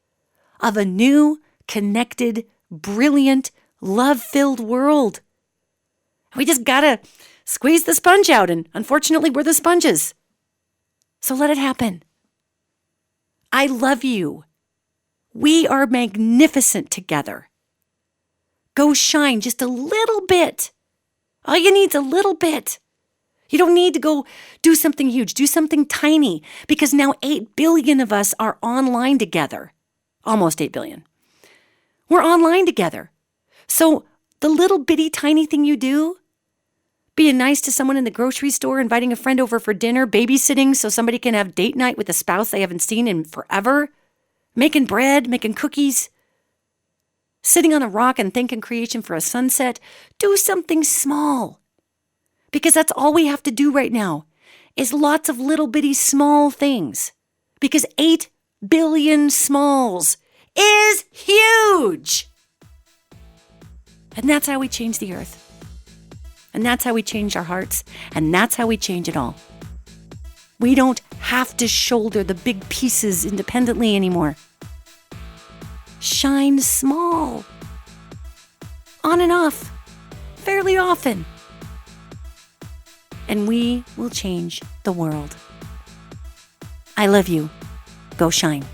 of a new, connected, brilliant, love-filled world. We just gotta squeeze the sponge out, and unfortunately, we're the sponges. So let it happen. I love you. We are magnificent together. Go shine just a little bit. All you need is a little bit. You don't need to go do something huge. Do something tiny, because now 8 billion of us are online together. Almost 8 billion. We're online together. So the little bitty tiny thing you do, being nice to someone in the grocery store, inviting a friend over for dinner, babysitting so somebody can have date night with a spouse they haven't seen in forever, making bread, making cookies, sitting on a rock and thanking creation for a sunset. Do something small, because that's all we have to do right now is lots of little bitty small things, because 8 billion smalls is huge. And that's how we change the earth. And that's how we change our hearts. And that's how we change it all. We don't have to shoulder the big pieces independently anymore. Shine small. On and off. Fairly often. And we will change the world. I love you. Go shine.